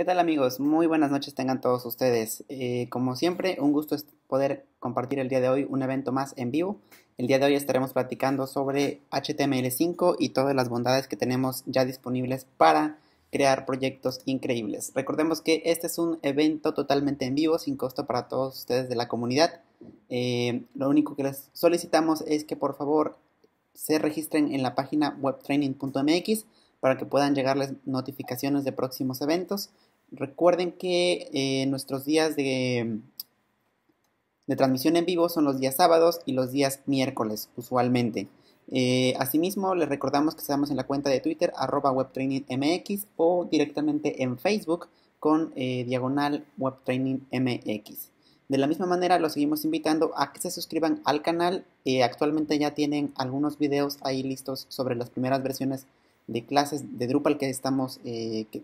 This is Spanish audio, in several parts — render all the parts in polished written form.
¿Qué tal amigos? Muy buenas noches tengan todos ustedes. Como siempre, un gusto es poder compartir el día de hoy un evento más en vivo. El día de hoy estaremos platicando sobre HTML5 y todas las bondades que tenemos ya disponibles para crear proyectos increíbles. Recordemos que este es un evento totalmente en vivo, sin costo para todos ustedes de la comunidad. Lo único que les solicitamos es que por favor se registren en la página webtraining.mx para que puedan llegarles notificaciones de próximos eventos. Recuerden que nuestros días de transmisión en vivo son los días sábados y los días miércoles, usualmente. Asimismo, les recordamos que estamos en la cuenta de Twitter, @webtrainingmx, o directamente en Facebook con diagonal webtrainingmx. De la misma manera, los seguimos invitando a que se suscriban al canal. Actualmente ya tienen algunos videos ahí listos sobre las primeras versiones de clases de Drupal que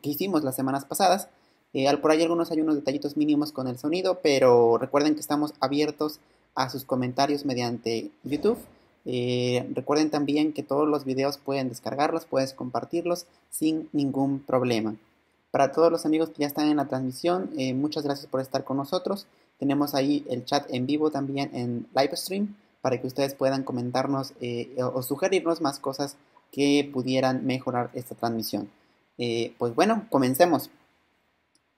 hicimos las semanas pasadas. Por ahí hay unos detallitos mínimos con el sonido, pero recuerden que estamos abiertos a sus comentarios mediante YouTube. Recuerden también que todos los videos pueden descargarlos, puedes compartirlos sin ningún problema. Para todos los amigos que ya están en la transmisión, muchas gracias por estar con nosotros. Tenemos ahí el chat en vivo también en Livestream para que ustedes puedan comentarnos o sugerirnos más cosas que pudieran mejorar esta transmisión. Pues bueno, comencemos.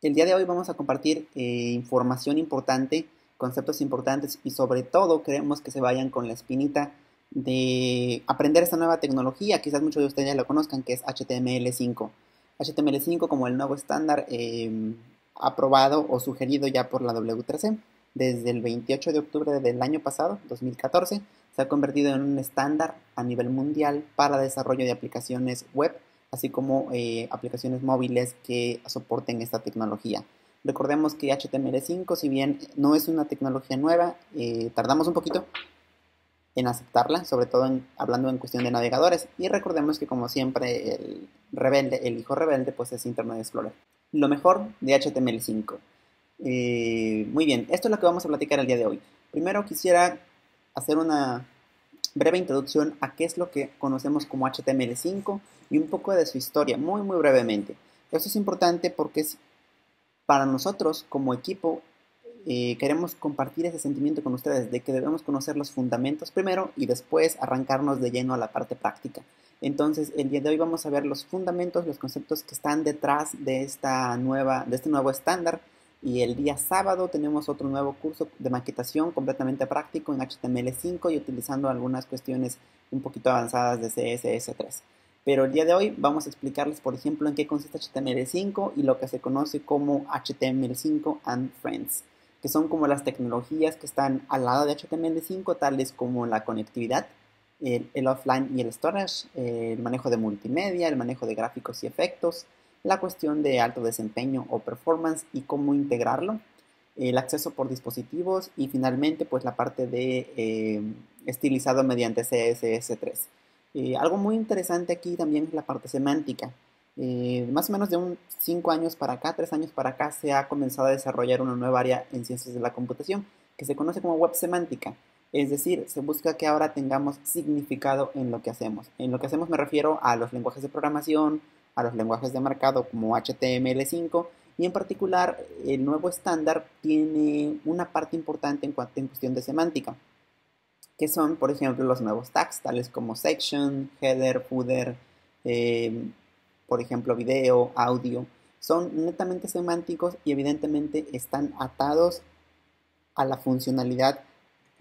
El día de hoy vamos a compartir información importante, conceptos importantes y sobre todo queremos que se vayan con la espinita de aprender esta nueva tecnología. Quizás muchos de ustedes ya lo conozcan, que es HTML5. HTML5 como el nuevo estándar aprobado o sugerido ya por la W3C desde el 28 de octubre del año pasado, 2014, se ha convertido en un estándar a nivel mundial para desarrollo de aplicaciones web, así como aplicaciones móviles que soporten esta tecnología. Recordemos que HTML5, si bien no es una tecnología nueva, tardamos un poquito en aceptarla, sobre todo hablando en cuestión de navegadores, y recordemos que como siempre el hijo rebelde, pues es Internet Explorer. Lo mejor de HTML5. Muy bien, esto es lo que vamos a platicar el día de hoy. Primero quisiera hacer una breve introducción a qué es lo que conocemos como HTML5 y un poco de su historia, muy brevemente. Esto es importante porque para nosotros como equipo queremos compartir ese sentimiento con ustedes de que debemos conocer los fundamentos primero y después arrancarnos de lleno a la parte práctica. Entonces, el día de hoy vamos a ver los fundamentos, los conceptos que están detrás de este nuevo estándar. Y el día sábado tenemos otro nuevo curso de maquetación completamente práctico en HTML5 y utilizando algunas cuestiones un poquito avanzadas de CSS3. Pero el día de hoy vamos a explicarles, por ejemplo, en qué consiste HTML5 y lo que se conoce como HTML5 and Friends, que son como las tecnologías que están al lado de HTML5, tales como la conectividad, el offline y el storage, el manejo de multimedia, el manejo de gráficos y efectos, la cuestión de alto desempeño o performance y cómo integrarlo, el acceso por dispositivos y finalmente pues la parte de estilizado mediante CSS3. Algo muy interesante aquí también es la parte semántica. Más o menos de un 5 años para acá, 3 años para acá, se ha comenzado a desarrollar una nueva área en ciencias de la computación que se conoce como web semántica. Es decir, se busca que ahora tengamos significado en lo que hacemos. En lo que hacemos me refiero a los lenguajes de programación, a los lenguajes de marcado como HTML5 y en particular el nuevo estándar tiene una parte importante en cuestión de semántica, que son por ejemplo los nuevos tags tales como section, header, footer, eh, por ejemplo video, audio. Son netamente semánticos y evidentemente están atados a la funcionalidad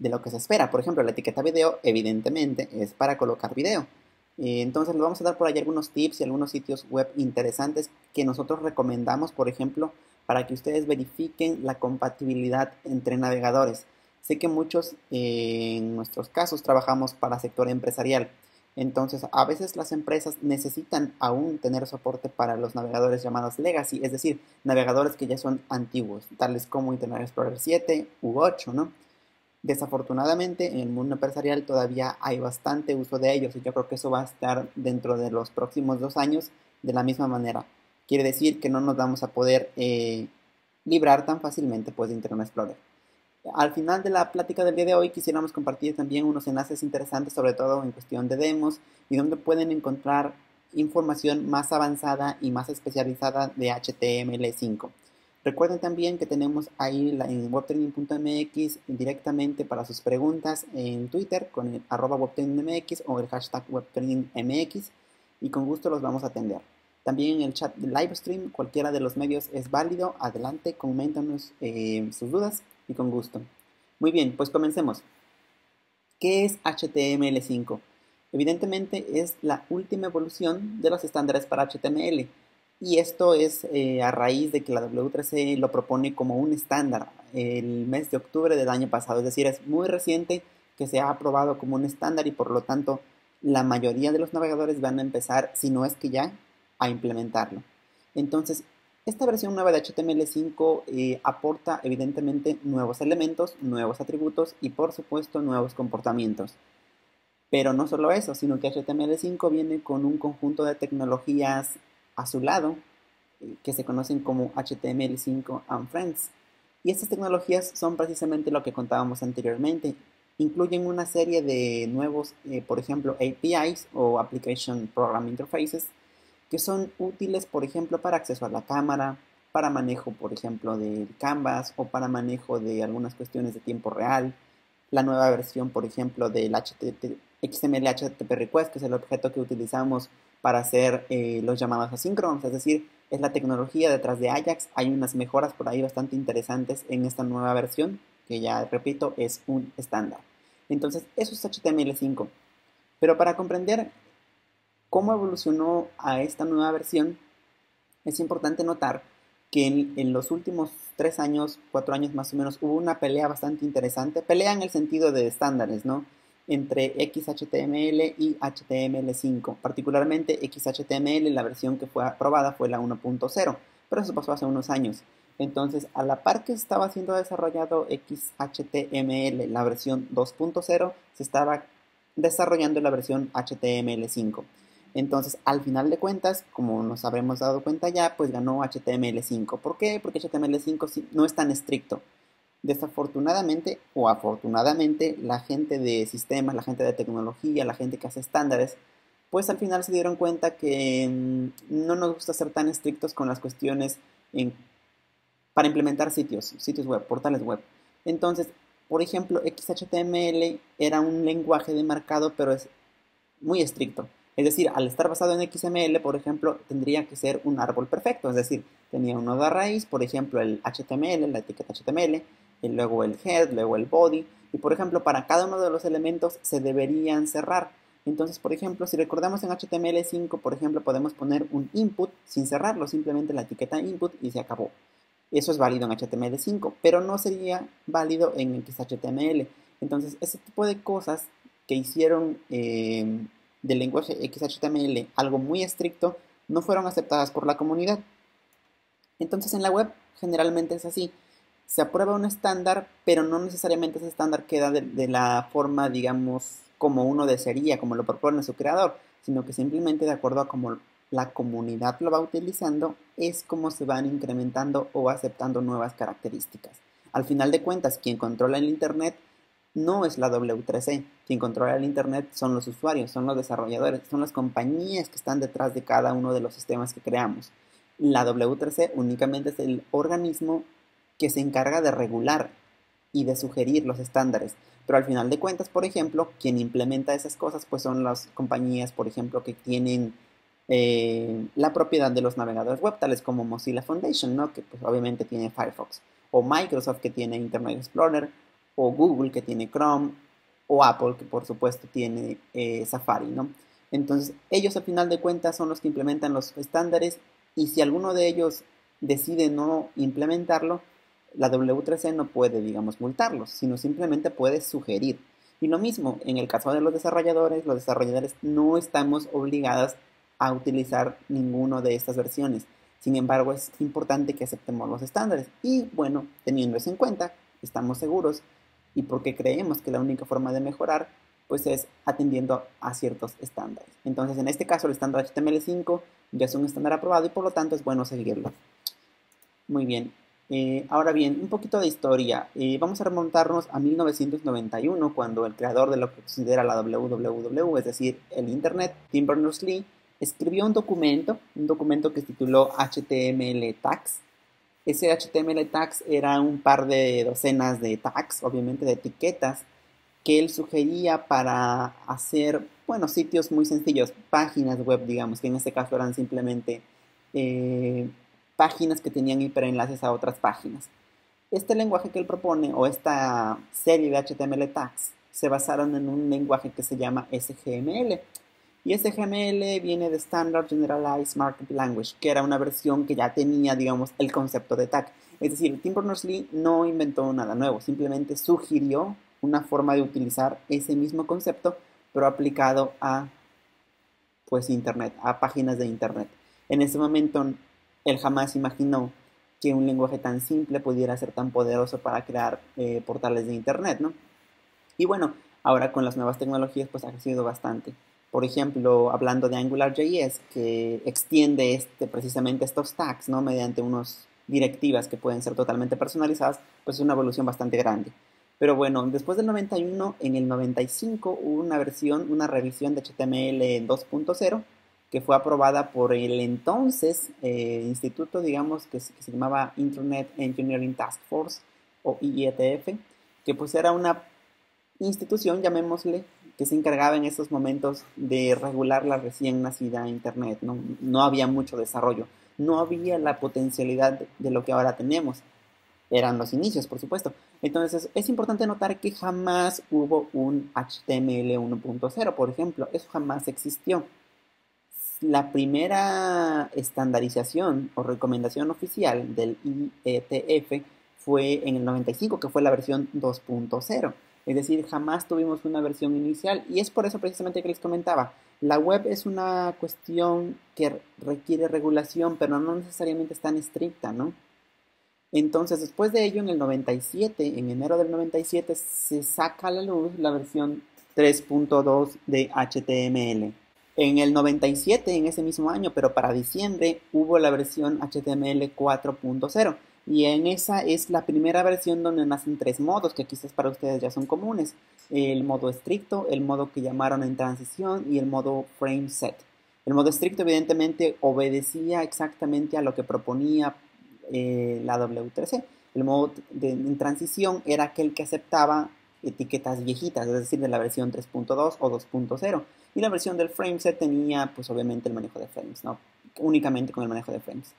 de lo que se espera. Por ejemplo, la etiqueta video evidentemente es para colocar video. Entonces les vamos a dar por ahí algunos tips y algunos sitios web interesantes que nosotros recomendamos, por ejemplo, para que ustedes verifiquen la compatibilidad entre navegadores. Sé que muchos en nuestros casos trabajamos para sector empresarial. Entonces, a veces las empresas necesitan aún tener soporte para los navegadores llamados legacy, es decir, navegadores que ya son antiguos, tales como Internet Explorer 7 u 8, ¿no? Desafortunadamente, en el mundo empresarial todavía hay bastante uso de ellos y yo creo que eso va a estar dentro de los próximos 2 años de la misma manera. Quiere decir que no nos vamos a poder librar tan fácilmente pues, de Internet Explorer. Al final de la plática del día de hoy quisiéramos compartir también unos enlaces interesantes, sobre todo en cuestión de demos y donde pueden encontrar información más avanzada y más especializada de HTML5. Recuerden también que tenemos ahí en webtraining.mx directamente para sus preguntas en Twitter con el @webtrainingmx o el hashtag webtrainingmx y con gusto los vamos a atender. También en el chat de livestream, cualquiera de los medios es válido. Adelante, coméntanos sus dudas y con gusto. Muy bien, pues comencemos. ¿Qué es HTML5? Evidentemente es la última evolución de los estándares para HTML. Y esto es a raíz de que la W3C lo propone como un estándar el mes de octubre del año pasado. Es decir, es muy reciente que se ha aprobado como un estándar y por lo tanto la mayoría de los navegadores van a empezar, si no es que ya, a implementarlo. Entonces, esta versión nueva de HTML5 aporta evidentemente nuevos elementos, nuevos atributos y por supuesto nuevos comportamientos. Pero no solo eso, sino que HTML5 viene con un conjunto de tecnologías a su lado que se conocen como HTML5 and Friends. Y estas tecnologías son precisamente lo que contábamos anteriormente. Incluyen una serie de nuevos, por ejemplo, APIs o Application Program Interfaces, que son útiles, por ejemplo, para acceso a la cámara, para manejo, por ejemplo, del Canvas o para manejo de algunas cuestiones de tiempo real. La nueva versión, por ejemplo, del XML HTTP Request, que es el objeto que utilizamos para hacer los llamados asíncronos, es decir, es la tecnología detrás de Ajax. Hay unas mejoras por ahí bastante interesantes en esta nueva versión, que ya repito, es un estándar. Entonces, eso es HTML5. Pero para comprender cómo evolucionó a esta nueva versión, es importante notar que en los últimos 3 años, 4 años más o menos, hubo una pelea bastante interesante, pelea en el sentido de estándares, ¿no? Entre XHTML y HTML5, particularmente XHTML, la versión que fue aprobada fue la 1.0, pero eso pasó hace unos años. Entonces, a la par que estaba siendo desarrollado XHTML, la versión 2.0, se estaba desarrollando la versión HTML5. Entonces, al final de cuentas, como nos habremos dado cuenta ya, pues ganó HTML5. ¿Por qué? Porque HTML5 no es tan estricto. Desafortunadamente o afortunadamente, la gente de sistemas, la gente de tecnología, la gente que hace estándares, pues al final se dieron cuenta que no nos gusta ser tan estrictos con las cuestiones para implementar sitios web, portales web. Entonces, por ejemplo, XHTML era un lenguaje de marcado, pero es muy estricto. Es decir, al estar basado en XML, por ejemplo, tendría que ser un árbol perfecto. Es decir, tenía un nodo a raíz, por ejemplo, el HTML, la etiqueta HTML, y luego el head, luego el body. Y por ejemplo, para cada uno de los elementos se deberían cerrar. Entonces, por ejemplo, si recordamos en HTML5, por ejemplo, podemos poner un input sin cerrarlo, simplemente la etiqueta input y se acabó. Eso es válido en HTML5, pero no sería válido en XHTML. Entonces, ese tipo de cosas que hicieron del lenguaje XHTML algo muy estricto no fueron aceptadas por la comunidad. Entonces, en la web generalmente es así. Se aprueba un estándar, pero no necesariamente ese estándar queda de la forma, digamos, como uno desearía, como lo propone su creador, sino que simplemente de acuerdo a cómo la comunidad lo va utilizando, es como se van incrementando o aceptando nuevas características. Al final de cuentas, quien controla el Internet no es la W3C. Quien controla el Internet son los usuarios, son los desarrolladores, son las compañías que están detrás de cada uno de los sistemas que creamos. La W3C únicamente es el organismo que se encarga de regular y de sugerir los estándares. Pero al final de cuentas, por ejemplo, quien implementa esas cosas pues son las compañías, por ejemplo, que tienen la propiedad de los navegadores web, tales como Mozilla Foundation, ¿no? Que pues obviamente tiene Firefox, o Microsoft que tiene Internet Explorer, o Google que tiene Chrome, o Apple que por supuesto tiene Safari, ¿no? Entonces ellos al final de cuentas son los que implementan los estándares y si alguno de ellos decide no implementarlo, la W3C no puede, digamos, multarlos, sino simplemente puede sugerir. Y lo mismo, en el caso de los desarrolladores no estamos obligados a utilizar ninguno de estas versiones. Sin embargo, es importante que aceptemos los estándares. Y bueno, teniendo eso en cuenta, estamos seguros y porque creemos que la única forma de mejorar pues es atendiendo a ciertos estándares. Entonces, en este caso, el estándar HTML5 ya es un estándar aprobado y por lo tanto es bueno seguirlo. Muy bien. Ahora bien, un poquito de historia. Vamos a remontarnos a 1991, cuando el creador de lo que considera la WWW, es decir, el Internet, Tim Berners-Lee, escribió un documento que se tituló HTML Tags. Ese HTML Tags era un par de docenas de tags, obviamente de etiquetas, que él sugería para hacer, bueno, sitios muy sencillos, páginas web, digamos, que en este caso eran simplemente eh, páginas que tenían hiperenlaces a otras páginas. Este lenguaje que él propone, o esta serie de HTML tags, se basaron en un lenguaje que se llama SGML. Y SGML viene de Standard Generalized Markup Language, que era una versión que ya tenía, digamos, el concepto de tag. Es decir, Tim Berners-Lee no inventó nada nuevo, simplemente sugirió una forma de utilizar ese mismo concepto, pero aplicado a, pues, Internet, a páginas de Internet. En ese momento, él jamás imaginó que un lenguaje tan simple pudiera ser tan poderoso para crear portales de Internet, ¿no? Y bueno, ahora con las nuevas tecnologías pues ha crecido bastante. Por ejemplo, hablando de AngularJS, que extiende precisamente estos tags, ¿no? Mediante unas directivas que pueden ser totalmente personalizadas, pues es una evolución bastante grande. Pero bueno, después del 91, en el 95 hubo una revisión de HTML 2.0 que fue aprobada por el entonces instituto, digamos, que se llamaba Internet Engineering Task Force, o IETF, que pues era una institución, llamémosle, que se encargaba en esos momentos de regular la recién nacida Internet. No, no había mucho desarrollo, no había la potencialidad de lo que ahora tenemos. Eran los inicios, por supuesto. Entonces, es importante notar que jamás hubo un HTML 1.0, por ejemplo. Eso jamás existió. La primera estandarización o recomendación oficial del IETF fue en el 95, que fue la versión 2.0. Es decir, jamás tuvimos una versión inicial y es por eso precisamente que les comentaba. La web es una cuestión que requiere regulación, pero no necesariamente es tan estricta, ¿no? Entonces, después de ello, en el 97, en enero del 97, se saca a la luz la versión 3.2 de HTML. En el 97, en ese mismo año, pero para diciembre, hubo la versión HTML 4.0. Y en esa es la primera versión donde nacen tres modos, que quizás para ustedes ya son comunes. El modo estricto, el modo que llamaron en transición y el modo frame set. El modo estricto evidentemente obedecía exactamente a lo que proponía la W3C. El modo en transición era aquel que aceptaba etiquetas viejitas, es decir, de la versión 3.2 o 2.0. Y la versión del frameset tenía, pues obviamente, el manejo de frames, ¿no? Únicamente con el manejo de frames.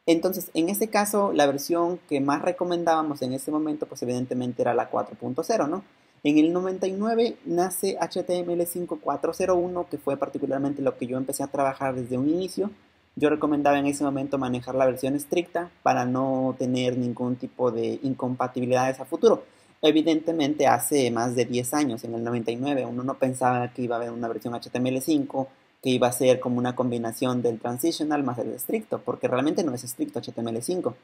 Entonces, en este caso, la versión que más recomendábamos en ese momento, pues evidentemente era la 4.0, ¿no? En el 99 nace HTML 5.401, que fue particularmente lo que yo empecé a trabajar desde un inicio. Yo recomendaba en ese momento manejar la versión estricta para no tener ningún tipo de incompatibilidades a futuro. Evidentemente hace más de 10 años, en el 99, uno no pensaba que iba a haber una versión HTML5 que iba a ser como una combinación del transitional más el estricto, porque realmente no es estricto HTML5.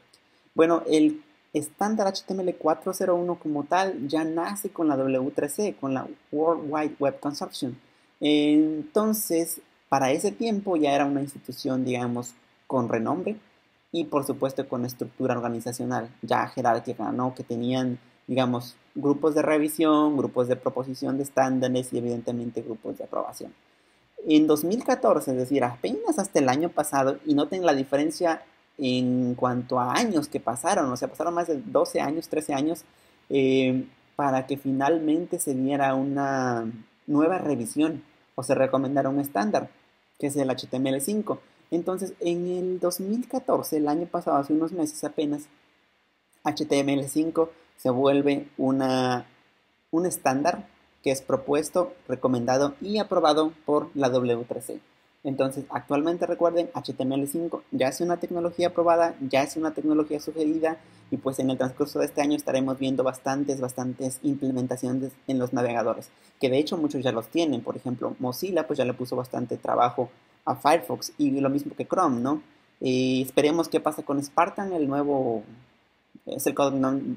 Bueno, el estándar HTML 4.0.1 como tal ya nace con la W3C, con la World Wide Web Consortium. Entonces, para ese tiempo ya era una institución, digamos, con renombre y por supuesto con estructura organizacional ya jerárquica, ¿no? Que tenían, digamos, grupos de revisión, grupos de proposición de estándares y evidentemente grupos de aprobación. En 2014, es decir, apenas hasta el año pasado, y noten la diferencia en cuanto a años que pasaron, o sea, pasaron más de 12 años, 13 años, para que finalmente se diera una nueva revisión o se recomendara un estándar, que es el HTML5. Entonces, en el 2014, el año pasado, hace unos meses apenas, HTML5 se vuelve un estándar que es propuesto, recomendado y aprobado por la W3C. Entonces, actualmente recuerden, HTML5 ya es una tecnología aprobada, ya es una tecnología sugerida y pues en el transcurso de este año estaremos viendo bastantes implementaciones en los navegadores, que de hecho muchos ya los tienen. Por ejemplo, Mozilla pues ya le puso bastante trabajo a Firefox y lo mismo que Chrome, ¿no? Esperemos qué pasa con Spartan, el nuevo es el codename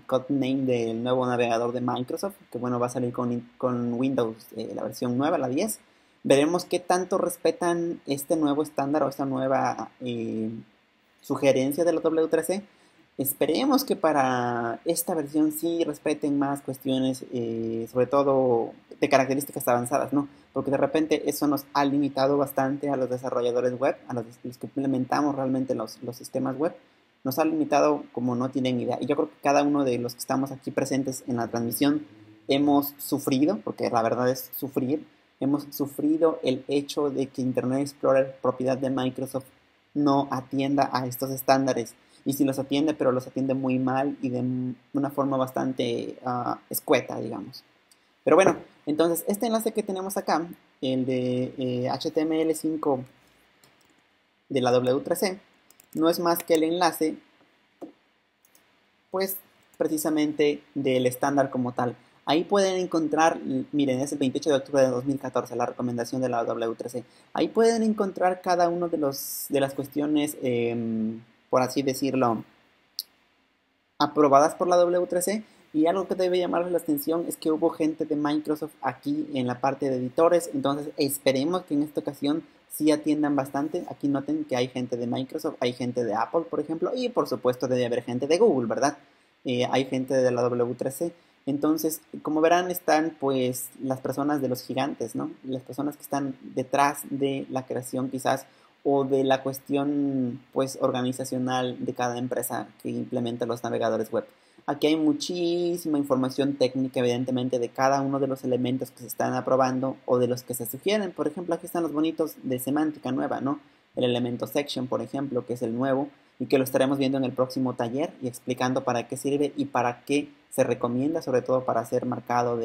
del nuevo navegador de Microsoft, que bueno, va a salir con Windows, la versión nueva, la 10. Veremos qué tanto respetan este nuevo estándar o esta nueva sugerencia de la W3C. Esperemos que para esta versión sí respeten más cuestiones, sobre todo de características avanzadas, ¿no? Porque de repente eso nos ha limitado bastante a los desarrolladores web, a los que implementamos realmente los sistemas web, nos ha limitado como no tienen idea. Y yo creo que cada uno de los que estamos aquí presentes en la transmisión hemos sufrido, porque la verdad es sufrir, hemos sufrido el hecho de que Internet Explorer, propiedad de Microsoft, no atienda a estos estándares. Y si los atiende, pero los atiende muy mal y de una forma bastante escueta, digamos. Pero bueno, entonces este enlace que tenemos acá, el de HTML5 de la W3C, no es más que el enlace, pues precisamente del estándar como tal. Ahí pueden encontrar, miren, es el 28 de octubre de 2014, la recomendación de la W3C. Ahí pueden encontrar cada uno de las cuestiones, por así decirlo, aprobadas por la W3C. Y algo que debe llamarles la atención es que hubo gente de Microsoft aquí en la parte de editores, entonces esperemos que en esta ocasión sí atiendan bastante. Aquí noten que hay gente de Microsoft, hay gente de Apple, por ejemplo, y por supuesto debe haber gente de Google, ¿verdad? Hay gente de la W3C. Entonces, como verán, están pues las personas de los gigantes, ¿no? Las personas que están detrás de la creación quizás o de la cuestión pues organizacional de cada empresa que implementa los navegadores web. Aquí hay muchísima información técnica, evidentemente, de cada uno de los elementos que se están aprobando o de los que se sugieren. Por ejemplo, aquí están los bonitos de semántica nueva, ¿no? El elemento section, por ejemplo, que es el nuevo y que lo estaremos viendo en el próximo taller y explicando para qué sirve y para qué se recomienda, sobre todo para ser marcado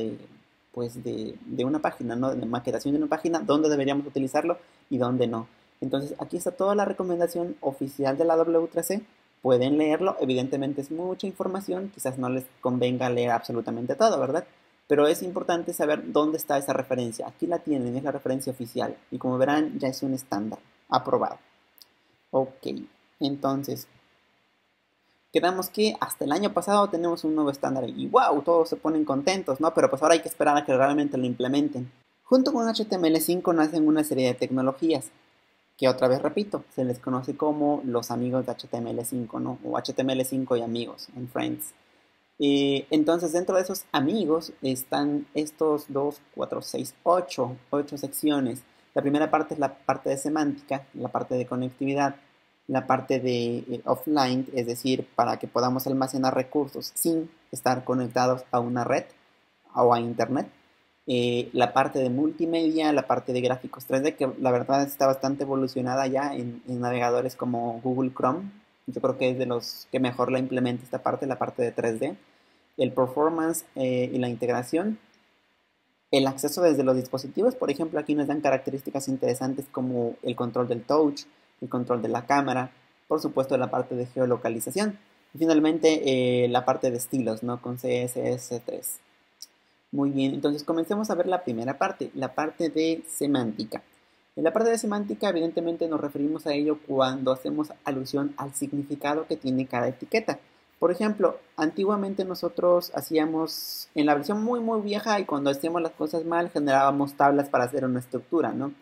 pues de una página, ¿no? De maquetación de una página, dónde deberíamos utilizarlo y dónde no. Entonces, aquí está toda la recomendación oficial de la W3C. Pueden leerlo, evidentemente es mucha información, quizás no les convenga leer absolutamente todo, ¿verdad? Pero es importante saber dónde está esa referencia. Aquí la tienen, es la referencia oficial. Y como verán, ya es un estándar aprobado. Ok, entonces, quedamos que hasta el año pasado tenemos un nuevo estándar y wow, todos se ponen contentos, ¿no? Pero pues ahora hay que esperar a que realmente lo implementen. Junto con HTML5 nacen una serie de tecnologías que otra vez repito, se les conoce como los amigos de HTML5, ¿no? O HTML5 y amigos en Friends. Entonces, dentro de esos amigos están estos 2, 4, 6, 8 secciones. La primera parte es la parte de semántica, la parte de conectividad, la parte de offline, es decir, para que podamos almacenar recursos sin estar conectados a una red o a internet. La parte de multimedia, la parte de gráficos 3D, que la verdad está bastante evolucionada ya en navegadores como Google Chrome. Yo creo que es de los que mejor la implementa esta parte, la parte de 3D. El performance y la integración. El acceso desde los dispositivos, por ejemplo, aquí nos dan características interesantes como el control del touch, el control de la cámara, por supuesto la parte de geolocalización. Y finalmente la parte de estilos, ¿no? Con CSS3. Muy bien, entonces comencemos a ver la parte de semántica. En la parte de semántica, evidentemente nos referimos a ello cuando hacemos alusión al significado que tiene cada etiqueta. Por ejemplo, antiguamente nosotros hacíamos, en la versión muy vieja y cuando hacíamos las cosas mal, generábamos tablas para hacer una estructura, ¿no?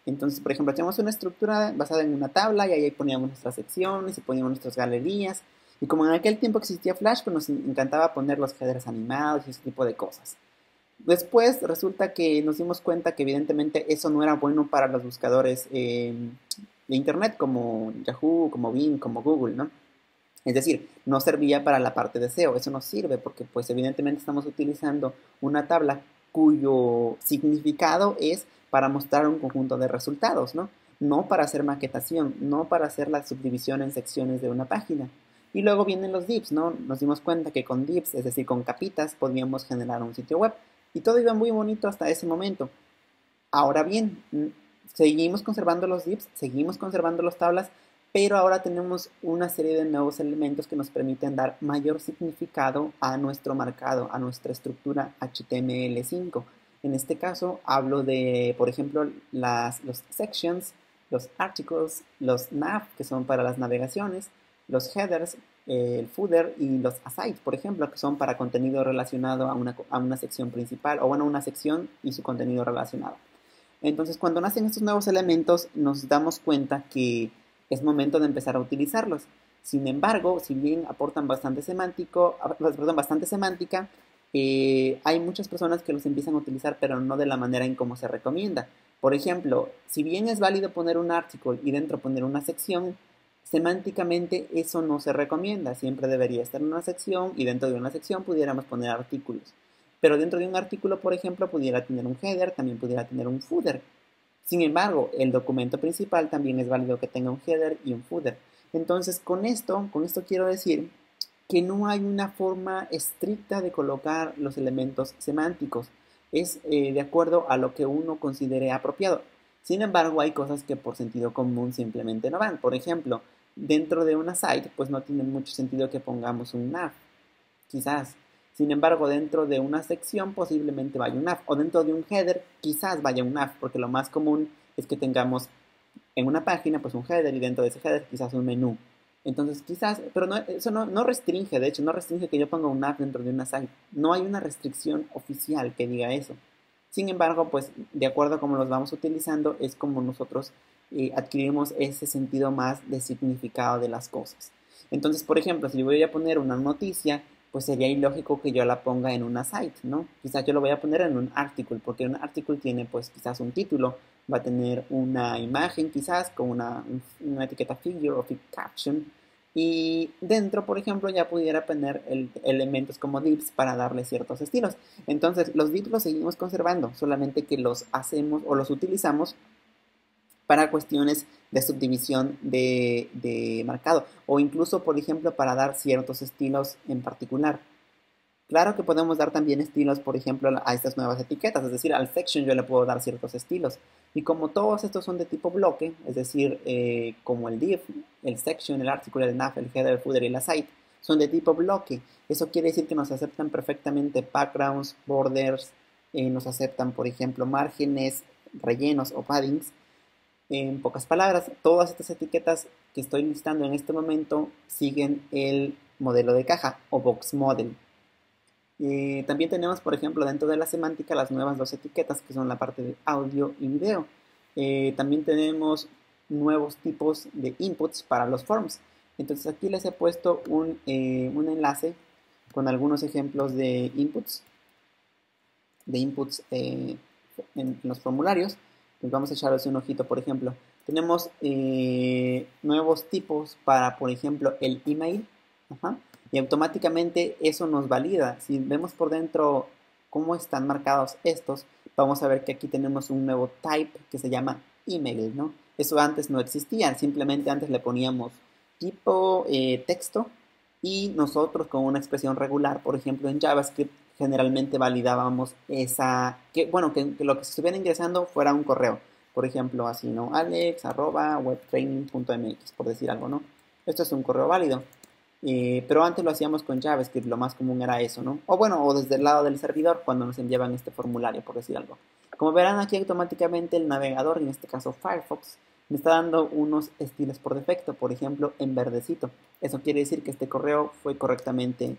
Entonces, por ejemplo, hacíamos una estructura basada en una tabla y ahí poníamos nuestras secciones y poníamos nuestras galerías. Y como en aquel tiempo existía Flash, pues nos encantaba poner los headers animados y ese tipo de cosas. Después resulta que nos dimos cuenta que evidentemente eso no era bueno para los buscadores de Internet como Yahoo, como Bing, como Google, ¿no? Es decir, no servía para la parte de SEO, eso no sirve porque pues evidentemente estamos utilizando una tabla cuyo significado es para mostrar un conjunto de resultados, ¿no? No para hacer maquetación, no para hacer la subdivisión en secciones de una página. Y luego vienen los divs, ¿no? Nos dimos cuenta que con divs, es decir, con capitas, podíamos generar un sitio web. Y todo iba muy bonito hasta ese momento. Ahora bien, seguimos conservando los divs, seguimos conservando las tablas, pero ahora tenemos una serie de nuevos elementos que nos permiten dar mayor significado a nuestro marcado, a nuestra estructura HTML5. En este caso hablo de, por ejemplo, los sections, los articles, los nav, que son para las navegaciones, los headers, el footer y los asides, por ejemplo, que son para contenido relacionado a una sección principal o bueno, una sección y su contenido relacionado. Entonces, cuando nacen estos nuevos elementos, nos damos cuenta que es momento de empezar a utilizarlos. Sin embargo, si bien aportan bastante semántica, hay muchas personas que los empiezan a utilizar, pero no de la manera en cómo se recomienda. Por ejemplo, si bien es válido poner un artículo y dentro poner una sección, semánticamente eso no se recomienda. Siempre debería estar en una sección y dentro de una sección pudiéramos poner artículos. Pero dentro de un artículo, por ejemplo, pudiera tener un header, también pudiera tener un footer. Sin embargo, el documento principal también es válido que tenga un header y un footer. Entonces, con esto quiero decir que no hay una forma estricta de colocar los elementos semánticos. Es de acuerdo a lo que uno considere apropiado. Sin embargo, hay cosas que por sentido común simplemente no van. Por ejemplo, dentro de una site, pues no tiene mucho sentido que pongamos un nav, quizás. Sin embargo, dentro de una sección posiblemente vaya un nav, o dentro de un header quizás vaya un nav, porque lo más común es que tengamos en una página pues un header y dentro de ese header quizás un menú. Entonces quizás, pero no, eso no restringe, de hecho, no restringe que yo ponga un nav dentro de una site. No hay una restricción oficial que diga eso. Sin embargo, pues de acuerdo a cómo los vamos utilizando, es como nosotros adquirimos ese sentido más de significado de las cosas. Entonces, por ejemplo, si yo voy a poner una noticia, pues sería ilógico que yo la ponga en una site, ¿no? Quizás yo lo voy a poner en un artículo, porque un artículo tiene pues quizás un título, va a tener una imagen quizás con una etiqueta figure o caption, y dentro, por ejemplo, ya pudiera poner elementos como divs para darle ciertos estilos. Entonces, los divs los seguimos conservando, solamente que los hacemos o los utilizamos para cuestiones de subdivisión de marcado o incluso, por ejemplo, para dar ciertos estilos en particular. Claro que podemos dar también estilos, por ejemplo, a estas nuevas etiquetas, es decir, al section yo le puedo dar ciertos estilos. Y como todos estos son de tipo bloque, es decir, como el div, el section, el article, el nav, el header, el footer y la site, son de tipo bloque. Eso quiere decir que nos aceptan perfectamente backgrounds, borders, nos aceptan, por ejemplo, márgenes, rellenos o paddings. En pocas palabras, todas estas etiquetas que estoy listando en este momento siguen el modelo de caja o box model. También tenemos, por ejemplo, dentro de la semántica las nuevas dos etiquetas que son la parte de audio y video. También tenemos nuevos tipos de inputs para los forms. Entonces aquí les he puesto un enlace con algunos ejemplos de inputs en los formularios. Pues vamos a echarles un ojito, por ejemplo. Tenemos nuevos tipos para, por ejemplo, el email. Ajá. Y automáticamente eso nos valida. Si vemos por dentro cómo están marcados estos, vamos a ver que aquí tenemos un nuevo type que se llama email, ¿no? Eso antes no existía, simplemente antes le poníamos tipo texto y nosotros con una expresión regular, por ejemplo en JavaScript, generalmente validábamos bueno, que lo que se estuviera ingresando fuera un correo. Por ejemplo, así, ¿no? alex@webtraining.mx, por decir algo, ¿no? Esto es un correo válido. Pero antes lo hacíamos con JavaScript, lo más común era eso, ¿no? O bueno, o desde el lado del servidor cuando nos enviaban este formulario, por decir algo. Como verán aquí automáticamente el navegador, en este caso Firefox, me está dando unos estilos por defecto, por ejemplo en verdecito. Eso quiere decir que este correo fue correctamente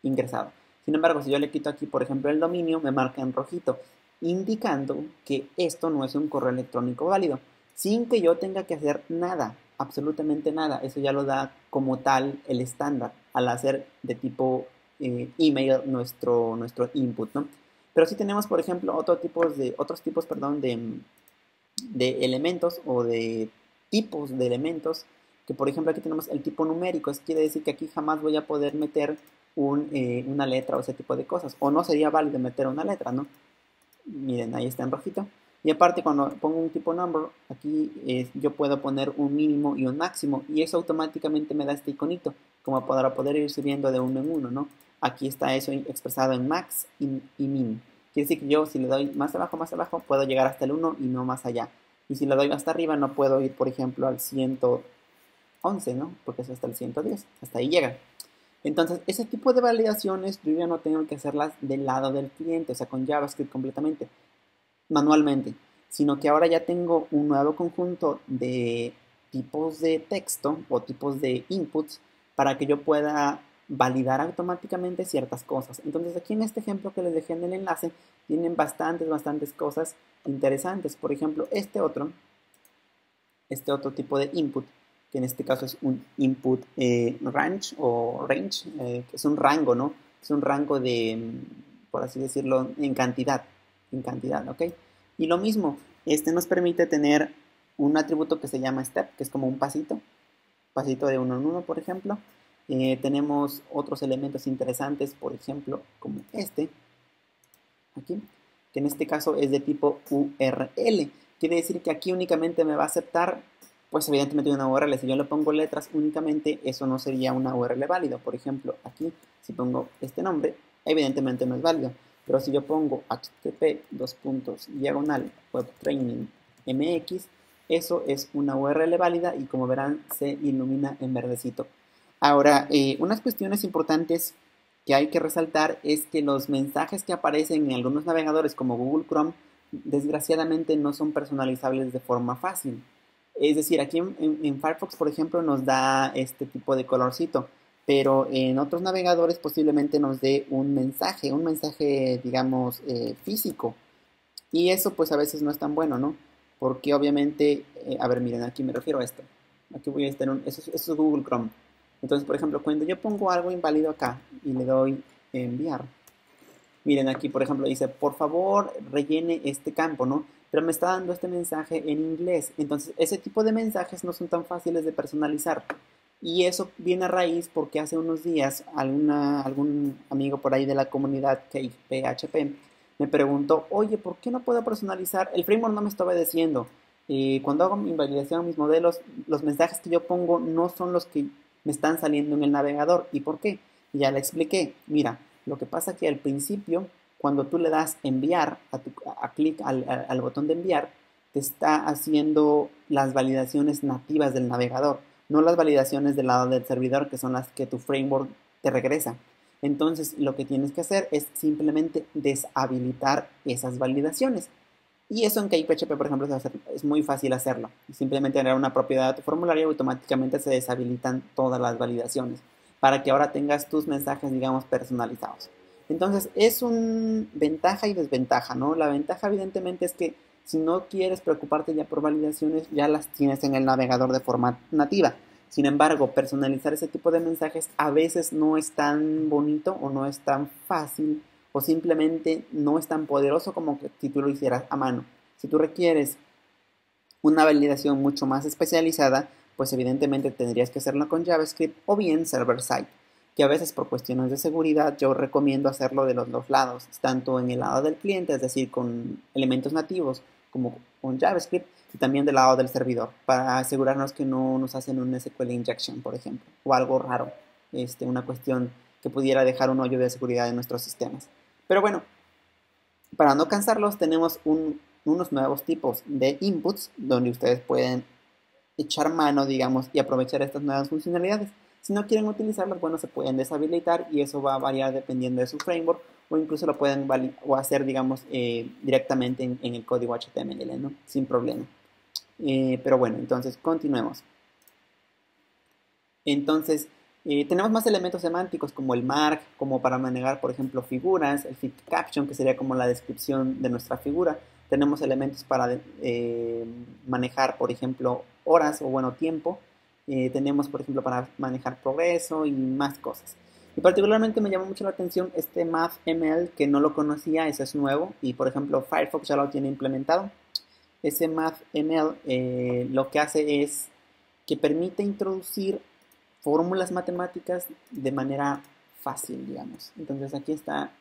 ingresado. Sin embargo, si yo le quito aquí, por ejemplo, el dominio, me marca en rojito, indicando que esto no es un correo electrónico válido, sin que yo tenga que hacer nada, absolutamente nada. Eso ya lo da como tal el estándar al hacer de tipo email nuestro input, ¿no? Pero sí tenemos, por ejemplo, otros tipos, perdón, de elementos o de tipos de elementos, que por ejemplo aquí tenemos el tipo numérico. Eso quiere decir que aquí jamás voy a poder meter una letra o ese tipo de cosas, o no sería válido meter una letra, ¿no? Miren, ahí está en rojito. Y aparte, cuando pongo un tipo number, aquí yo puedo poner un mínimo y un máximo, y eso automáticamente me da este iconito, como para poder ir subiendo de uno en uno, ¿no? Aquí está eso expresado en max y min. Quiere decir que yo, si le doy más abajo, puedo llegar hasta el 1 y no más allá. Y si le doy hasta arriba, no puedo ir, por ejemplo, al 111, ¿no? Porque es hasta el 110, hasta ahí llega. Entonces, ese tipo de validaciones yo ya no tengo que hacerlas del lado del cliente, o sea, con JavaScript completamente, manualmente, sino que ahora ya tengo un nuevo conjunto de tipos de texto o tipos de inputs para que yo pueda validar automáticamente ciertas cosas. Entonces, aquí en este ejemplo que les dejé en el enlace, tienen bastantes cosas interesantes. Por ejemplo, este otro tipo de input que en este caso es un input range o range, que es un rango, ¿no? Es un rango de, por así decirlo, en cantidad, ¿ok? Y lo mismo, este nos permite tener un atributo que se llama step, que es como un pasito de uno en uno, por ejemplo. Tenemos otros elementos interesantes, por ejemplo, como este, aquí, que en este caso es de tipo URL. Quiere decir que aquí únicamente me va a aceptar, pues evidentemente una URL. Si yo le pongo letras únicamente, eso no sería una URL válido. Por ejemplo, aquí, si pongo este nombre, evidentemente no es válido. Pero si yo pongo http diagonal webtraining mx, eso es una URL válida y como verán se ilumina en verdecito. Ahora, unas cuestiones importantes que hay que resaltar es que los mensajes que aparecen en algunos navegadores como Google Chrome desgraciadamente no son personalizables de forma fácil. Es decir, aquí en Firefox, por ejemplo, nos da este tipo de colorcito, pero en otros navegadores posiblemente nos dé un mensaje, digamos, físico. Y eso pues a veces no es tan bueno, ¿no? Porque obviamente, a ver, miren, aquí me refiero a esto. Aquí voy a estar eso es Google Chrome. Entonces, por ejemplo, cuando yo pongo algo inválido acá y le doy enviar, miren aquí, por ejemplo, dice, por favor, rellene este campo, ¿no? Pero me está dando este mensaje en inglés. Entonces, ese tipo de mensajes no son tan fáciles de personalizar. Y eso viene a raíz porque hace unos días algún amigo por ahí de la comunidad PHP me preguntó, oye, ¿por qué no puedo personalizar? El framework no me está obedeciendo. Cuando hago mi invalidación a mis modelos, los mensajes que yo pongo no son los que me están saliendo en el navegador. ¿Y por qué? Y ya le expliqué. Mira, lo que pasa es que al principio, cuando tú le das enviar, a clic al botón de enviar, te está haciendo las validaciones nativas del navegador, no las validaciones del lado del servidor, que son las que tu framework te regresa. Entonces, lo que tienes que hacer es simplemente deshabilitar esas validaciones. Y eso en KPHP, por ejemplo, es muy fácil hacerlo. Simplemente agregar una propiedad a tu formulario y automáticamente se deshabilitan todas las validaciones para que ahora tengas tus mensajes, digamos, personalizados. Entonces, es un ventaja y desventaja, ¿no? La ventaja, evidentemente, es que si no quieres preocuparte ya por validaciones, ya las tienes en el navegador de forma nativa. Sin embargo, personalizar ese tipo de mensajes a veces no es tan bonito o no es tan fácil o simplemente no es tan poderoso como que si tú lo hicieras a mano. Si tú requieres una validación mucho más especializada, pues evidentemente tendrías que hacerlo con JavaScript o bien server-side, que a veces por cuestiones de seguridad yo recomiendo hacerlo de los dos lados, tanto en el lado del cliente, es decir, con elementos nativos como con JavaScript, y también del lado del servidor, para asegurarnos que no nos hacen un SQL injection, por ejemplo, o algo raro, una cuestión que pudiera dejar un hoyo de seguridad en nuestros sistemas. Pero bueno, para no cansarlos, tenemos unos nuevos tipos de inputs donde ustedes pueden echar mano, digamos, y aprovechar estas nuevas funcionalidades. Si no quieren utilizarlas, bueno, se pueden deshabilitar y eso va a variar dependiendo de su framework o incluso lo pueden o hacer, digamos, directamente en el código HTML, ¿no? Sin problema. Pero bueno, entonces continuemos. Entonces, tenemos más elementos semánticos como el mark, como para manejar, por ejemplo, figuras, el fit caption, que sería como la descripción de nuestra figura. Tenemos elementos para manejar, por ejemplo, horas o bueno, tiempo. Tenemos, por ejemplo, para manejar progreso y más cosas. Y particularmente me llamó mucho la atención este MathML, que no lo conocía, ese es nuevo. Y, por ejemplo, Firefox ya lo tiene implementado. Ese MathML lo que hace es que permite introducir fórmulas matemáticas de manera fácil, digamos. Entonces aquí está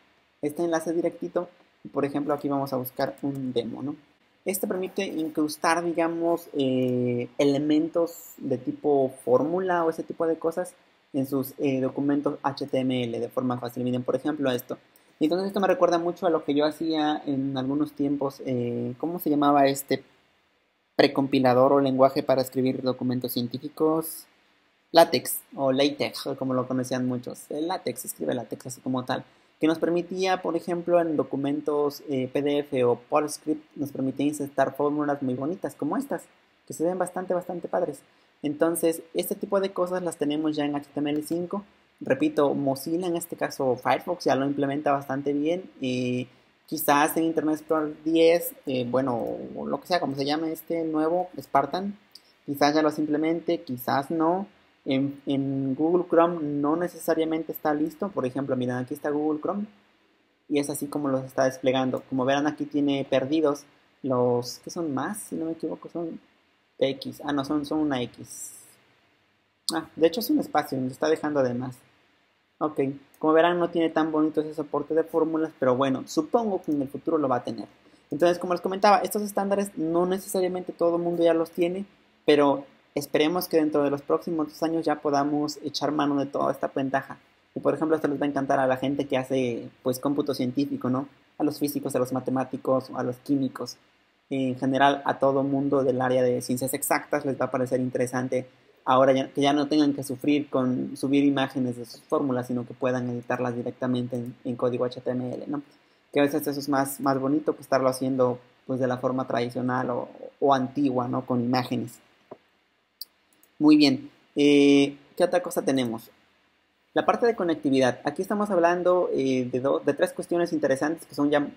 este enlace directito. Por ejemplo, aquí vamos a buscar un demo, ¿no? Este permite incrustar, digamos, elementos de tipo fórmula o ese tipo de cosas en sus documentos HTML de forma fácil. Miren, por ejemplo, esto. Y entonces esto me recuerda mucho a lo que yo hacía en algunos tiempos. ¿Cómo se llamaba este precompilador o lenguaje para escribir documentos científicos? LaTeX o LaTeX, como lo conocían muchos. El LaTeX, escribe LaTeX así como tal, que nos permitía, por ejemplo, en documentos PDF o PostScript, nos permitía insertar fórmulas muy bonitas como estas, que se ven bastante padres. Entonces, este tipo de cosas las tenemos ya en HTML5. Repito, Mozilla, en este caso Firefox, ya lo implementa bastante bien. Quizás en Internet Explorer 10, bueno, o lo que sea, como se llame este nuevo, Spartan, Quizás ya los implemente, quizás no. En Google Chrome no necesariamente está listo. Por ejemplo, miren, aquí está Google Chrome y es así como los está desplegando. Como verán, aquí tiene perdidos los que son más, si no me equivoco, son X. Ah, no, son una X. Ah, de hecho es un espacio, me está dejando de más. Ok, como verán no tiene tan bonito ese soporte de fórmulas, pero bueno, supongo que en el futuro lo va a tener. Entonces, como les comentaba, estos estándares no necesariamente todo el mundo ya los tiene, pero esperemos que dentro de los próximos 2 años ya podamos echar mano de toda esta ventaja. Y por ejemplo, esto les va a encantar a la gente que hace pues cómputo científico, ¿no? A los físicos, a los matemáticos, a los químicos. En general, a todo mundo del área de ciencias exactas les va a parecer interesante ahora que ya no tengan que sufrir con subir imágenes de sus fórmulas, sino que puedan editarlas directamente en código HTML, ¿no? Que a veces eso es más bonito que estarlo haciendo pues de la forma tradicional o antigua, ¿no? Con imágenes. Muy bien. ¿Qué otra cosa tenemos? La parte de conectividad. Aquí estamos hablando de tres cuestiones interesantes que son ya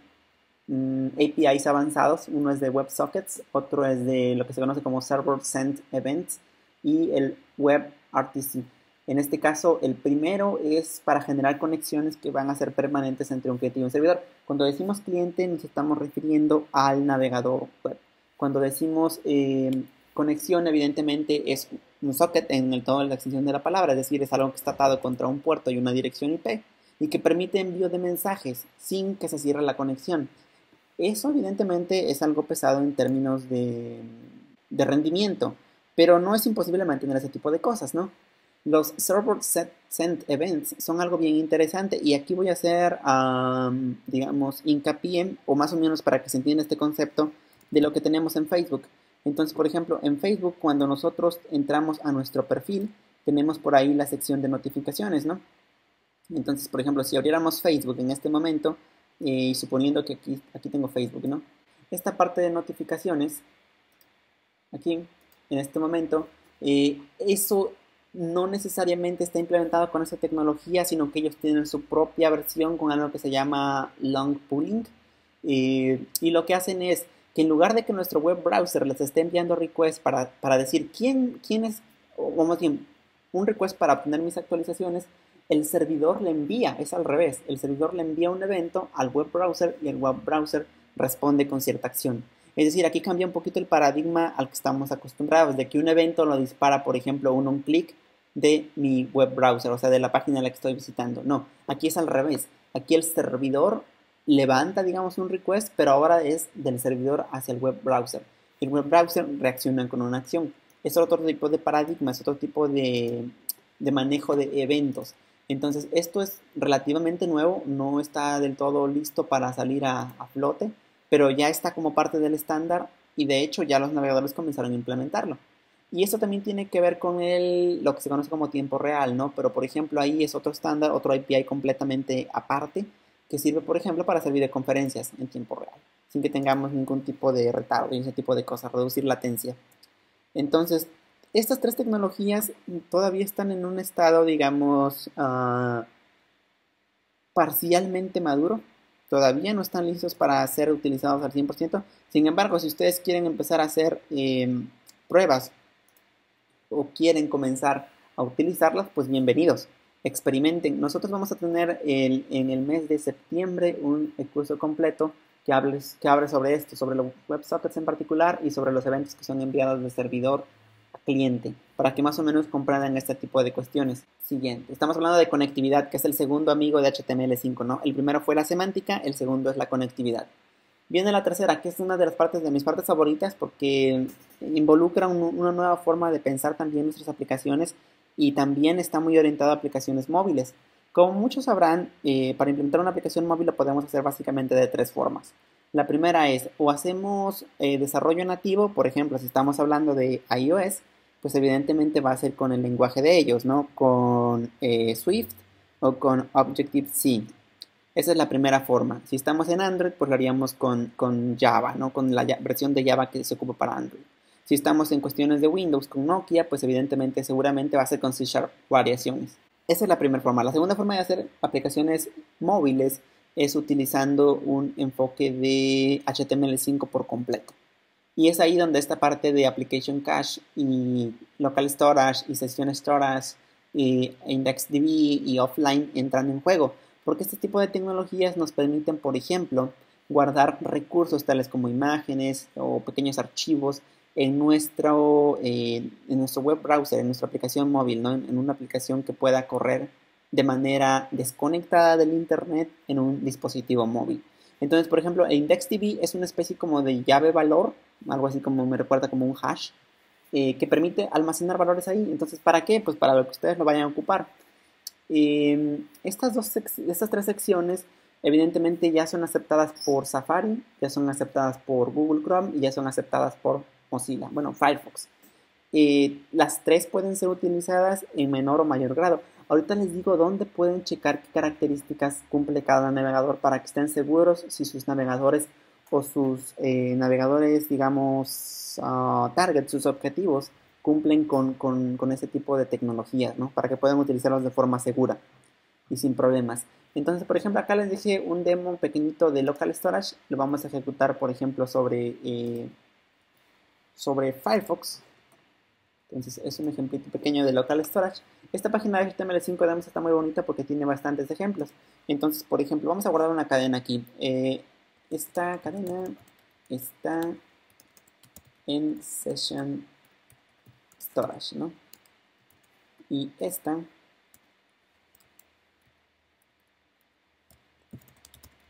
APIs avanzados. Uno es de WebSockets, otro es de lo que se conoce como Server Send Events y el WebRTC. En este caso, el primero es para generar conexiones que van a ser permanentes entre un cliente y un servidor. Cuando decimos cliente, nos estamos refiriendo al navegador web. Cuando decimos conexión, evidentemente es un socket en toda la extensión de la palabra, es decir, es algo que está atado contra un puerto y una dirección IP y que permite envío de mensajes sin que se cierre la conexión. Eso evidentemente es algo pesado en términos de rendimiento, pero no es imposible mantener ese tipo de cosas, ¿no? Los server send events son algo bien interesante y aquí voy a hacer, digamos, hincapié o más o menos para que se entienda este concepto de lo que tenemos en Facebook. Entonces, por ejemplo, en Facebook cuando nosotros entramos a nuestro perfil, tenemos por ahí la sección de notificaciones, ¿no? Entonces, por ejemplo, si abriéramos Facebook en este momento, y suponiendo que aquí tengo Facebook, ¿no? Esta parte de notificaciones, aquí, en este momento, eso no necesariamente está implementado con esa tecnología, sino que ellos tienen su propia versión con algo que se llama long pooling. Y lo que hacen es que en lugar de que nuestro web browser les esté enviando requests para decir quién es, o más bien, un request para obtener mis actualizaciones, el servidor le envía, es al revés, el servidor le envía un evento al web browser y el web browser responde con cierta acción. Es decir, aquí cambia un poquito el paradigma al que estamos acostumbrados, de que un evento lo dispara, por ejemplo, un clic de mi web browser, o sea, de la página a la que estoy visitando. No, aquí es al revés. Aquí el servidor levanta, digamos, un request, pero ahora es del servidor hacia el web browser. El web browser reacciona con una acción. Es otro tipo de paradigma, es otro tipo de manejo de eventos. Entonces, esto es relativamente nuevo, no está del todo listo para salir a flote, pero ya está como parte del estándar y de hecho ya los navegadores comenzaron a implementarlo. Y esto también tiene que ver con lo que se conoce como tiempo real, ¿no? Pero por ejemplo ahí es otro estándar, otro API completamente aparte, que sirve por ejemplo para hacer videoconferencias en tiempo real, sin que tengamos ningún tipo de retardo y ese tipo de cosas, reducir latencia. Entonces, estas tres tecnologías todavía están en un estado, digamos, parcialmente maduro. Todavía no están listos para ser utilizados al 100%. Sin embargo, si ustedes quieren empezar a hacer pruebas o quieren comenzar a utilizarlas, pues bienvenidos. Experimenten. Nosotros vamos a tener en el mes de septiembre un curso completo que hable sobre esto, sobre los WebSockets en particular y sobre los eventos que son enviados de servidor a cliente, para que más o menos comprendan este tipo de cuestiones. Siguiente, estamos hablando de conectividad, que es el segundo amigo de HTML5, ¿no? El primero fue la semántica, el segundo es la conectividad. Viene la tercera, que es una de las partes de mis partes favoritas porque involucra una nueva forma de pensar también nuestras aplicaciones y también está muy orientado a aplicaciones móviles. Como muchos sabrán, para implementar una aplicación móvil lo podemos hacer básicamente de tres formas. La primera es o hacemos desarrollo nativo, por ejemplo, si estamos hablando de iOS, pues evidentemente va a ser con el lenguaje de ellos, ¿no? Con Swift o con Objective-C. Esa es la primera forma. Si estamos en Android, pues lo haríamos con Java, ¿no? Con la versión de Java que se ocupa para Android. Si estamos en cuestiones de Windows con Nokia, pues evidentemente seguramente va a ser con C# variaciones. Esa es la primera forma. La segunda forma de hacer aplicaciones móviles es utilizando un enfoque de HTML5 por completo. Y es ahí donde esta parte de Application Cache y Local Storage y Session Storage y IndexedDB y Offline entran en juego. Porque este tipo de tecnologías nos permiten, por ejemplo, guardar recursos tales como imágenes o pequeños archivos en nuestro web browser, en nuestra aplicación móvil, ¿no? En una aplicación que pueda correr de manera desconectada del internet en un dispositivo móvil. Entonces, por ejemplo, IndexedDB es una especie como de llave valor, algo así como me recuerda como un hash, que permite almacenar valores ahí. Entonces, ¿para qué? Pues para lo que ustedes lo vayan a ocupar. Estas tres secciones evidentemente ya son aceptadas por Safari, ya son aceptadas por Google Chrome y ya son aceptadas por Mozilla, bueno, Firefox. Las tres pueden ser utilizadas en menor o mayor grado. Ahorita les digo dónde pueden checar qué características cumple cada navegador para que estén seguros si sus navegadores o sus navegadores, digamos, target, sus objetivos, cumplen con ese tipo de tecnologías, ¿no? Para que puedan utilizarlos de forma segura y sin problemas. Entonces, por ejemplo, acá les dejé un demo pequeñito de Local Storage. Lo vamos a ejecutar, por ejemplo, sobre Firefox. Entonces, es un ejemplito pequeño de Local Storage. Esta página de HTML5 demos está muy bonita porque tiene bastantes ejemplos. Entonces, por ejemplo, vamos a guardar una cadena aquí. Esta cadena está en Session Storage, ¿no? Y esta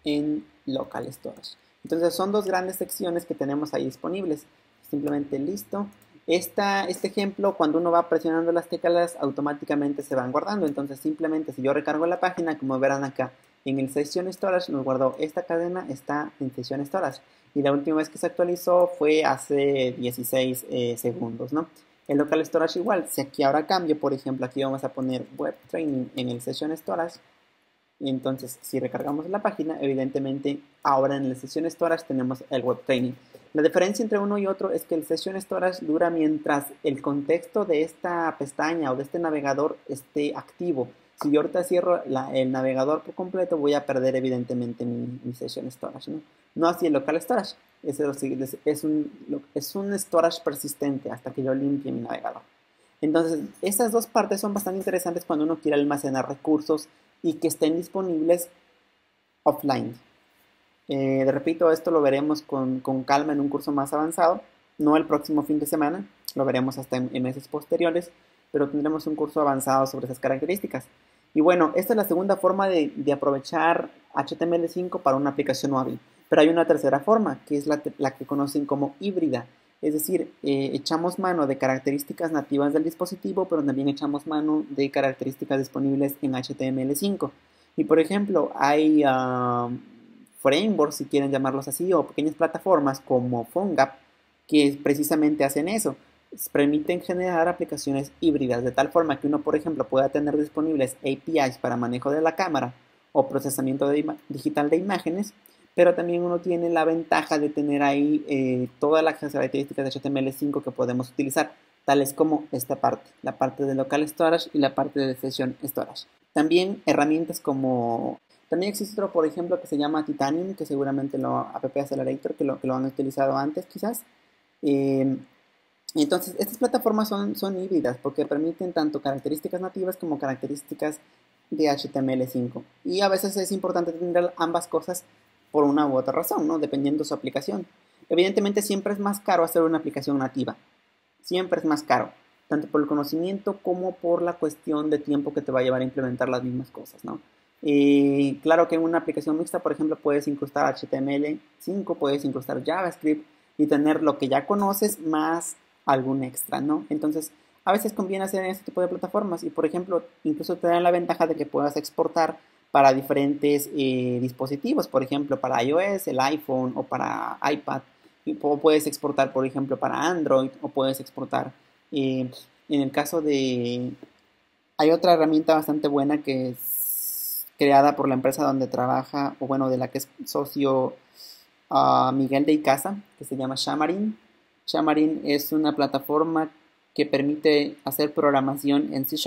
en Local Storage. Entonces son dos grandes secciones que tenemos ahí disponibles. Simplemente listo. Este ejemplo, cuando uno va presionando las teclas, automáticamente se van guardando. Entonces simplemente si yo recargo la página, como verán acá, en el Session Storage nos guardó esta cadena, está en Session Storage. Y la última vez que se actualizó fue hace 16 segundos, ¿no? El Local Storage igual, si aquí ahora cambio, por ejemplo, aquí vamos a poner Web Training en el Session Storage. Y entonces, si recargamos la página, evidentemente ahora en la Session Storage tenemos el Web Training. La diferencia entre uno y otro es que el Session Storage dura mientras el contexto de esta pestaña o de este navegador esté activo. Si yo ahorita cierro el navegador por completo, voy a perder evidentemente mi Session Storage, ¿no? No así el Local Storage. Es un storage persistente hasta que yo limpie mi navegador. Entonces, esas dos partes son bastante interesantes cuando uno quiere almacenar recursos y que estén disponibles offline. Repito, esto lo veremos con calma en un curso más avanzado, no el próximo fin de semana, lo veremos hasta en meses posteriores, pero tendremos un curso avanzado sobre esas características. Y bueno, esta es la segunda forma de aprovechar HTML5 para una aplicación móvil. Pero hay una tercera forma, que es la que conocen como híbrida. Es decir, echamos mano de características nativas del dispositivo, pero también echamos mano de características disponibles en HTML5. Y por ejemplo, hay frameworks, si quieren llamarlos así, o pequeñas plataformas como PhoneGap, que precisamente hacen eso. Permiten generar aplicaciones híbridas, de tal forma que uno, por ejemplo, pueda tener disponibles APIs para manejo de la cámara o procesamiento digital de imágenes, pero también uno tiene la ventaja de tener ahí todas las características de HTML5 que podemos utilizar, tales como esta parte, la parte de Local Storage y la parte de Session Storage. También herramientas también existe otro, por ejemplo, que se llama Titanium, que seguramente App Accelerator, que lo han utilizado antes quizás. Entonces, estas plataformas son híbridas porque permiten tanto características nativas como características de HTML5. Y a veces es importante tener ambas cosas por una u otra razón, ¿no? Dependiendo de su aplicación. Evidentemente siempre es más caro hacer una aplicación nativa. Siempre es más caro, tanto por el conocimiento como por la cuestión de tiempo que te va a llevar a implementar las mismas cosas, ¿no? Claro que en una aplicación mixta, por ejemplo, puedes incrustar HTML5, puedes incrustar JavaScript y tener lo que ya conoces más algún extra, ¿no? Entonces, a veces conviene hacer este tipo de plataformas y, por ejemplo, incluso te dan la ventaja de que puedas exportar para diferentes dispositivos, por ejemplo, para iOS, el iPhone o para iPad. O puedes exportar, por ejemplo, para Android o puedes exportar. En el caso de... Hay otra herramienta bastante buena que es creada por la empresa donde trabaja, o bueno, de la que es socio Miguel de Icaza, que se llama Xamarin. Xamarin es una plataforma que permite hacer programación en C#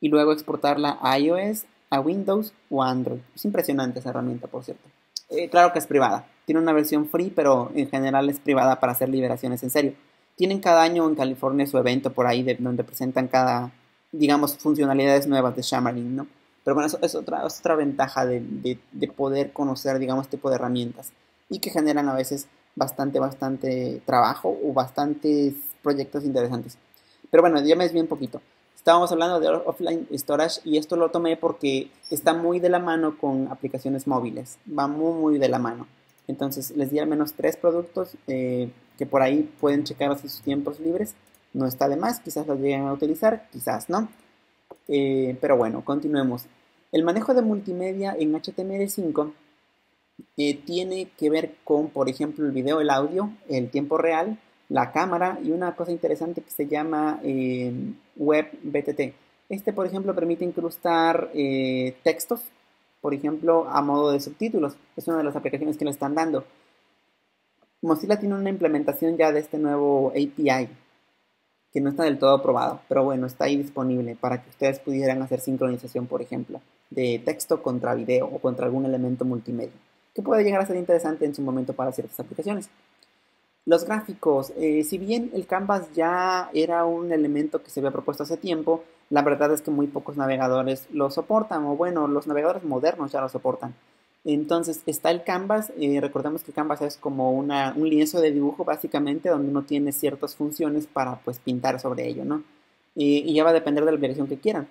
y luego exportarla a iOS, a Windows o a Android. Es impresionante esa herramienta, por cierto. Claro que es privada. Tiene una versión free, pero en general es privada para hacer liberaciones en serio. Tienen cada año en California su evento por ahí, donde presentan cada, digamos, funcionalidades nuevas de Xamarin, ¿no? Pero bueno, eso es otra ventaja de poder conocer, digamos, este tipo de herramientas y que generan a veces bastante trabajo o bastantes proyectos interesantes. Pero bueno, ya me desvié un poquito. Estábamos hablando de offline storage y esto lo tomé porque está muy de la mano con aplicaciones móviles. Va muy de la mano. Entonces les di al menos 3 productos que por ahí pueden checar así sus tiempos libres. No está de más, quizás los lleguen a utilizar, quizás no. Pero bueno, continuemos. El manejo de multimedia en HTML5 tiene que ver con, por ejemplo, el video, el audio, el tiempo real, la cámara y una cosa interesante que se llama WebBTT. Este, por ejemplo, permite incrustar textos, por ejemplo, a modo de subtítulos. Es una de las aplicaciones que le están dando. Mozilla tiene una implementación ya de este nuevo API, que no está del todo probado, pero bueno, está ahí disponible para que ustedes pudieran hacer sincronización, por ejemplo, de texto contra video o contra algún elemento multimedia, que puede llegar a ser interesante en su momento para ciertas aplicaciones. Los gráficos, si bien el Canvas ya era un elemento que se había propuesto hace tiempo, la verdad es que muy pocos navegadores lo soportan, o bueno, los navegadores modernos ya lo soportan. Entonces está el Canvas, recordemos que Canvas es como un lienzo de dibujo básicamente donde uno tiene ciertas funciones para pues pintar sobre ello, ¿no? Y ya va a depender de la aplicación que quieran.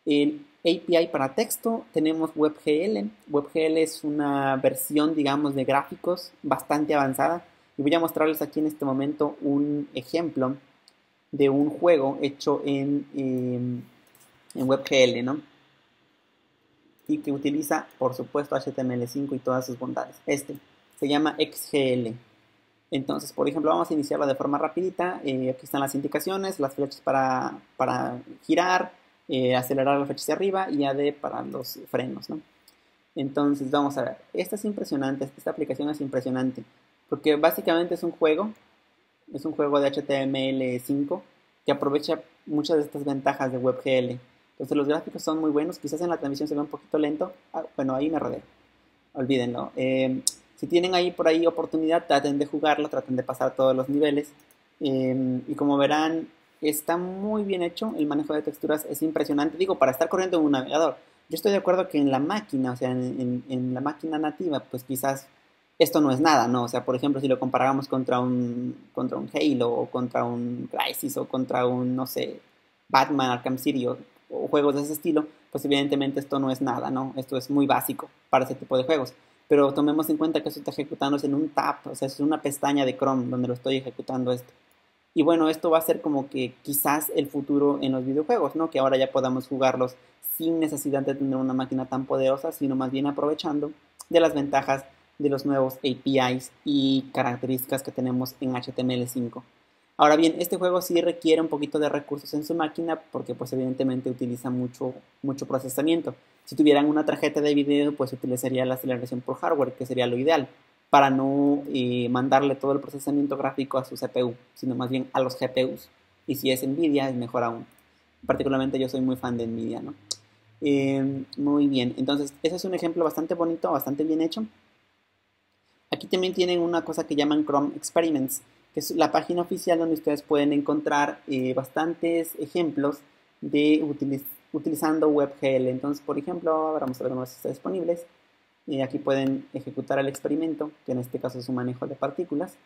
El API para texto tenemos WebGL. WebGL es una versión, digamos, de gráficos bastante avanzada. Y voy a mostrarles aquí en este momento un ejemplo de un juego hecho en WebGL, ¿no? Y que utiliza, por supuesto, HTML5 y todas sus bondades. Este se llama XGL. Entonces, por ejemplo, vamos a iniciarlo de forma rapidita. Aquí están las indicaciones, las flechas para girar, acelerar la flecha hacia arriba y AD para los frenos, ¿no? Entonces, vamos a ver. Esta es impresionante, esta aplicación es impresionante, porque básicamente es un juego de HTML5 que aprovecha muchas de estas ventajas de WebGL. Entonces los gráficos son muy buenos, quizás en la transmisión se ve un poquito lento. Bueno, ahí me rodeo, olvídenlo. Si tienen ahí por ahí oportunidad, traten de jugarlo, traten de pasar todos los niveles. Y como verán, está muy bien hecho, el manejo de texturas es impresionante, digo, para estar corriendo en un navegador. Yo estoy de acuerdo que en la máquina, o sea, en la máquina nativa, pues quizás esto no es nada, ¿no? O sea, por ejemplo, si lo comparamos contra un Halo, o contra un Crysis, o contra un, no sé, Batman, Arkham City, o juegos de ese estilo, pues evidentemente esto no es nada, ¿no? Esto es muy básico para ese tipo de juegos. Pero tomemos en cuenta que esto está ejecutándose en un tab, o sea, es una pestaña de Chrome donde lo estoy ejecutando esto. Y bueno, esto va a ser como que quizás el futuro en los videojuegos, ¿no? Que ahora ya podamos jugarlos sin necesidad de tener una máquina tan poderosa, sino más bien aprovechando de las ventajas de los nuevos APIs y características que tenemos en HTML5. Ahora bien, este juego sí requiere un poquito de recursos en su máquina porque pues evidentemente utiliza mucho procesamiento. Si tuvieran una tarjeta de video, pues utilizaría la aceleración por hardware, que sería lo ideal, para no mandarle todo el procesamiento gráfico a su CPU, sino más bien a los GPUs. Y si es Nvidia, es mejor aún. Particularmente yo soy muy fan de Nvidia, ¿no? Muy bien, entonces ese es un ejemplo bastante bonito, bastante bien hecho. Aquí también tienen una cosa que llaman Chrome Experiments, que es la página oficial donde ustedes pueden encontrar bastantes ejemplos de utilizando WebGL. Entonces, por ejemplo, vamos a ver uno de está disponibles. Aquí pueden ejecutar el experimento, que en este caso es un manejo de partículas.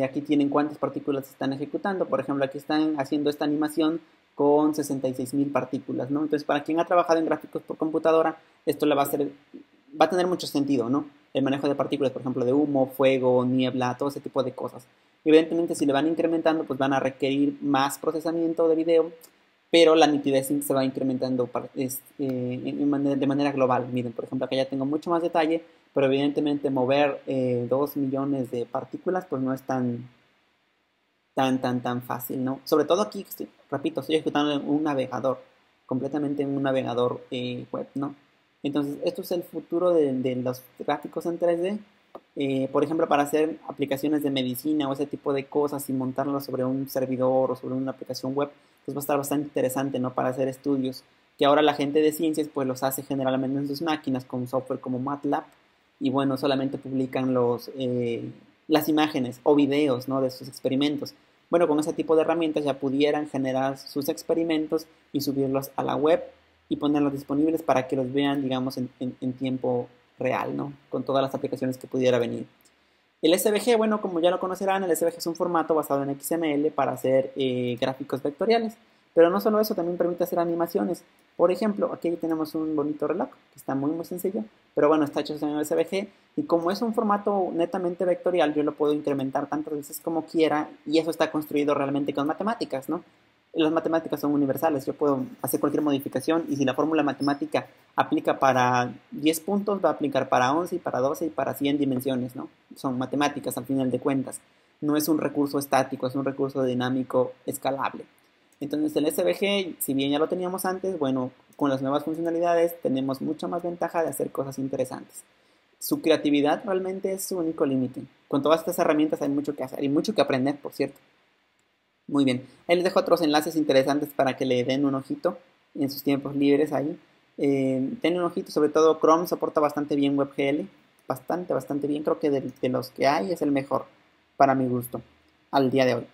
Aquí tienen cuántas partículas están ejecutando. Por ejemplo, aquí están haciendo esta animación con 66.000 partículas, ¿no? Entonces, para quien ha trabajado en gráficos por computadora, esto le va a tener mucho sentido, ¿no? El manejo de partículas, por ejemplo, de humo, fuego, niebla, todo ese tipo de cosas. Evidentemente, si le van incrementando, pues van a requerir más procesamiento de video, pero la nitidez se va incrementando de manera global. Miren, por ejemplo, acá ya tengo mucho más detalle, pero evidentemente mover 2 millones de partículas, pues no es tan fácil, ¿no? Sobre todo aquí, repito, estoy ejecutando en un navegador, completamente en un navegador web, ¿no? Entonces, esto es el futuro de los gráficos en 3D. Por ejemplo, para hacer aplicaciones de medicina o ese tipo de cosas y montarlas sobre un servidor o sobre una aplicación web, pues va a estar bastante interesante, ¿no? Para hacer estudios que ahora la gente de ciencias pues los hace generalmente en sus máquinas con software como MATLAB y bueno, solamente publican las imágenes o videos, ¿no?, de sus experimentos. Bueno, con ese tipo de herramientas ya pudieran generar sus experimentos y subirlos a la web y ponerlos disponibles para que los vean, digamos, en tiempo real, ¿no? Con todas las aplicaciones que pudiera venir. El SVG, bueno, como ya lo conocerán, el SVG es un formato basado en XML para hacer gráficos vectoriales. Pero no solo eso, también permite hacer animaciones. Por ejemplo, aquí tenemos un bonito reloj, que está muy sencillo, pero bueno, está hecho en el SVG. Y como es un formato netamente vectorial, yo lo puedo incrementar tantas veces como quiera, y eso está construido realmente con matemáticas, ¿no? Las matemáticas son universales, yo puedo hacer cualquier modificación, y si la fórmula matemática aplica para 10 puntos, va a aplicar para 11 y para 12 y para 100 dimensiones, ¿no? Son matemáticas al final de cuentas. No es un recurso estático, es un recurso dinámico escalable. Entonces el SVG, si bien ya lo teníamos antes, bueno, con las nuevas funcionalidades tenemos mucha más ventaja de hacer cosas interesantes. Su creatividad realmente es su único límite. Con todas estas herramientas hay mucho que hacer y mucho que aprender, por cierto. Muy bien, ahí les dejo otros enlaces interesantes para que le den un ojito en sus tiempos libres ahí. Den un ojito, sobre todo Chrome soporta bastante bien WebGL, bastante bien, creo que de los que hay es el mejor para mi gusto al día de hoy.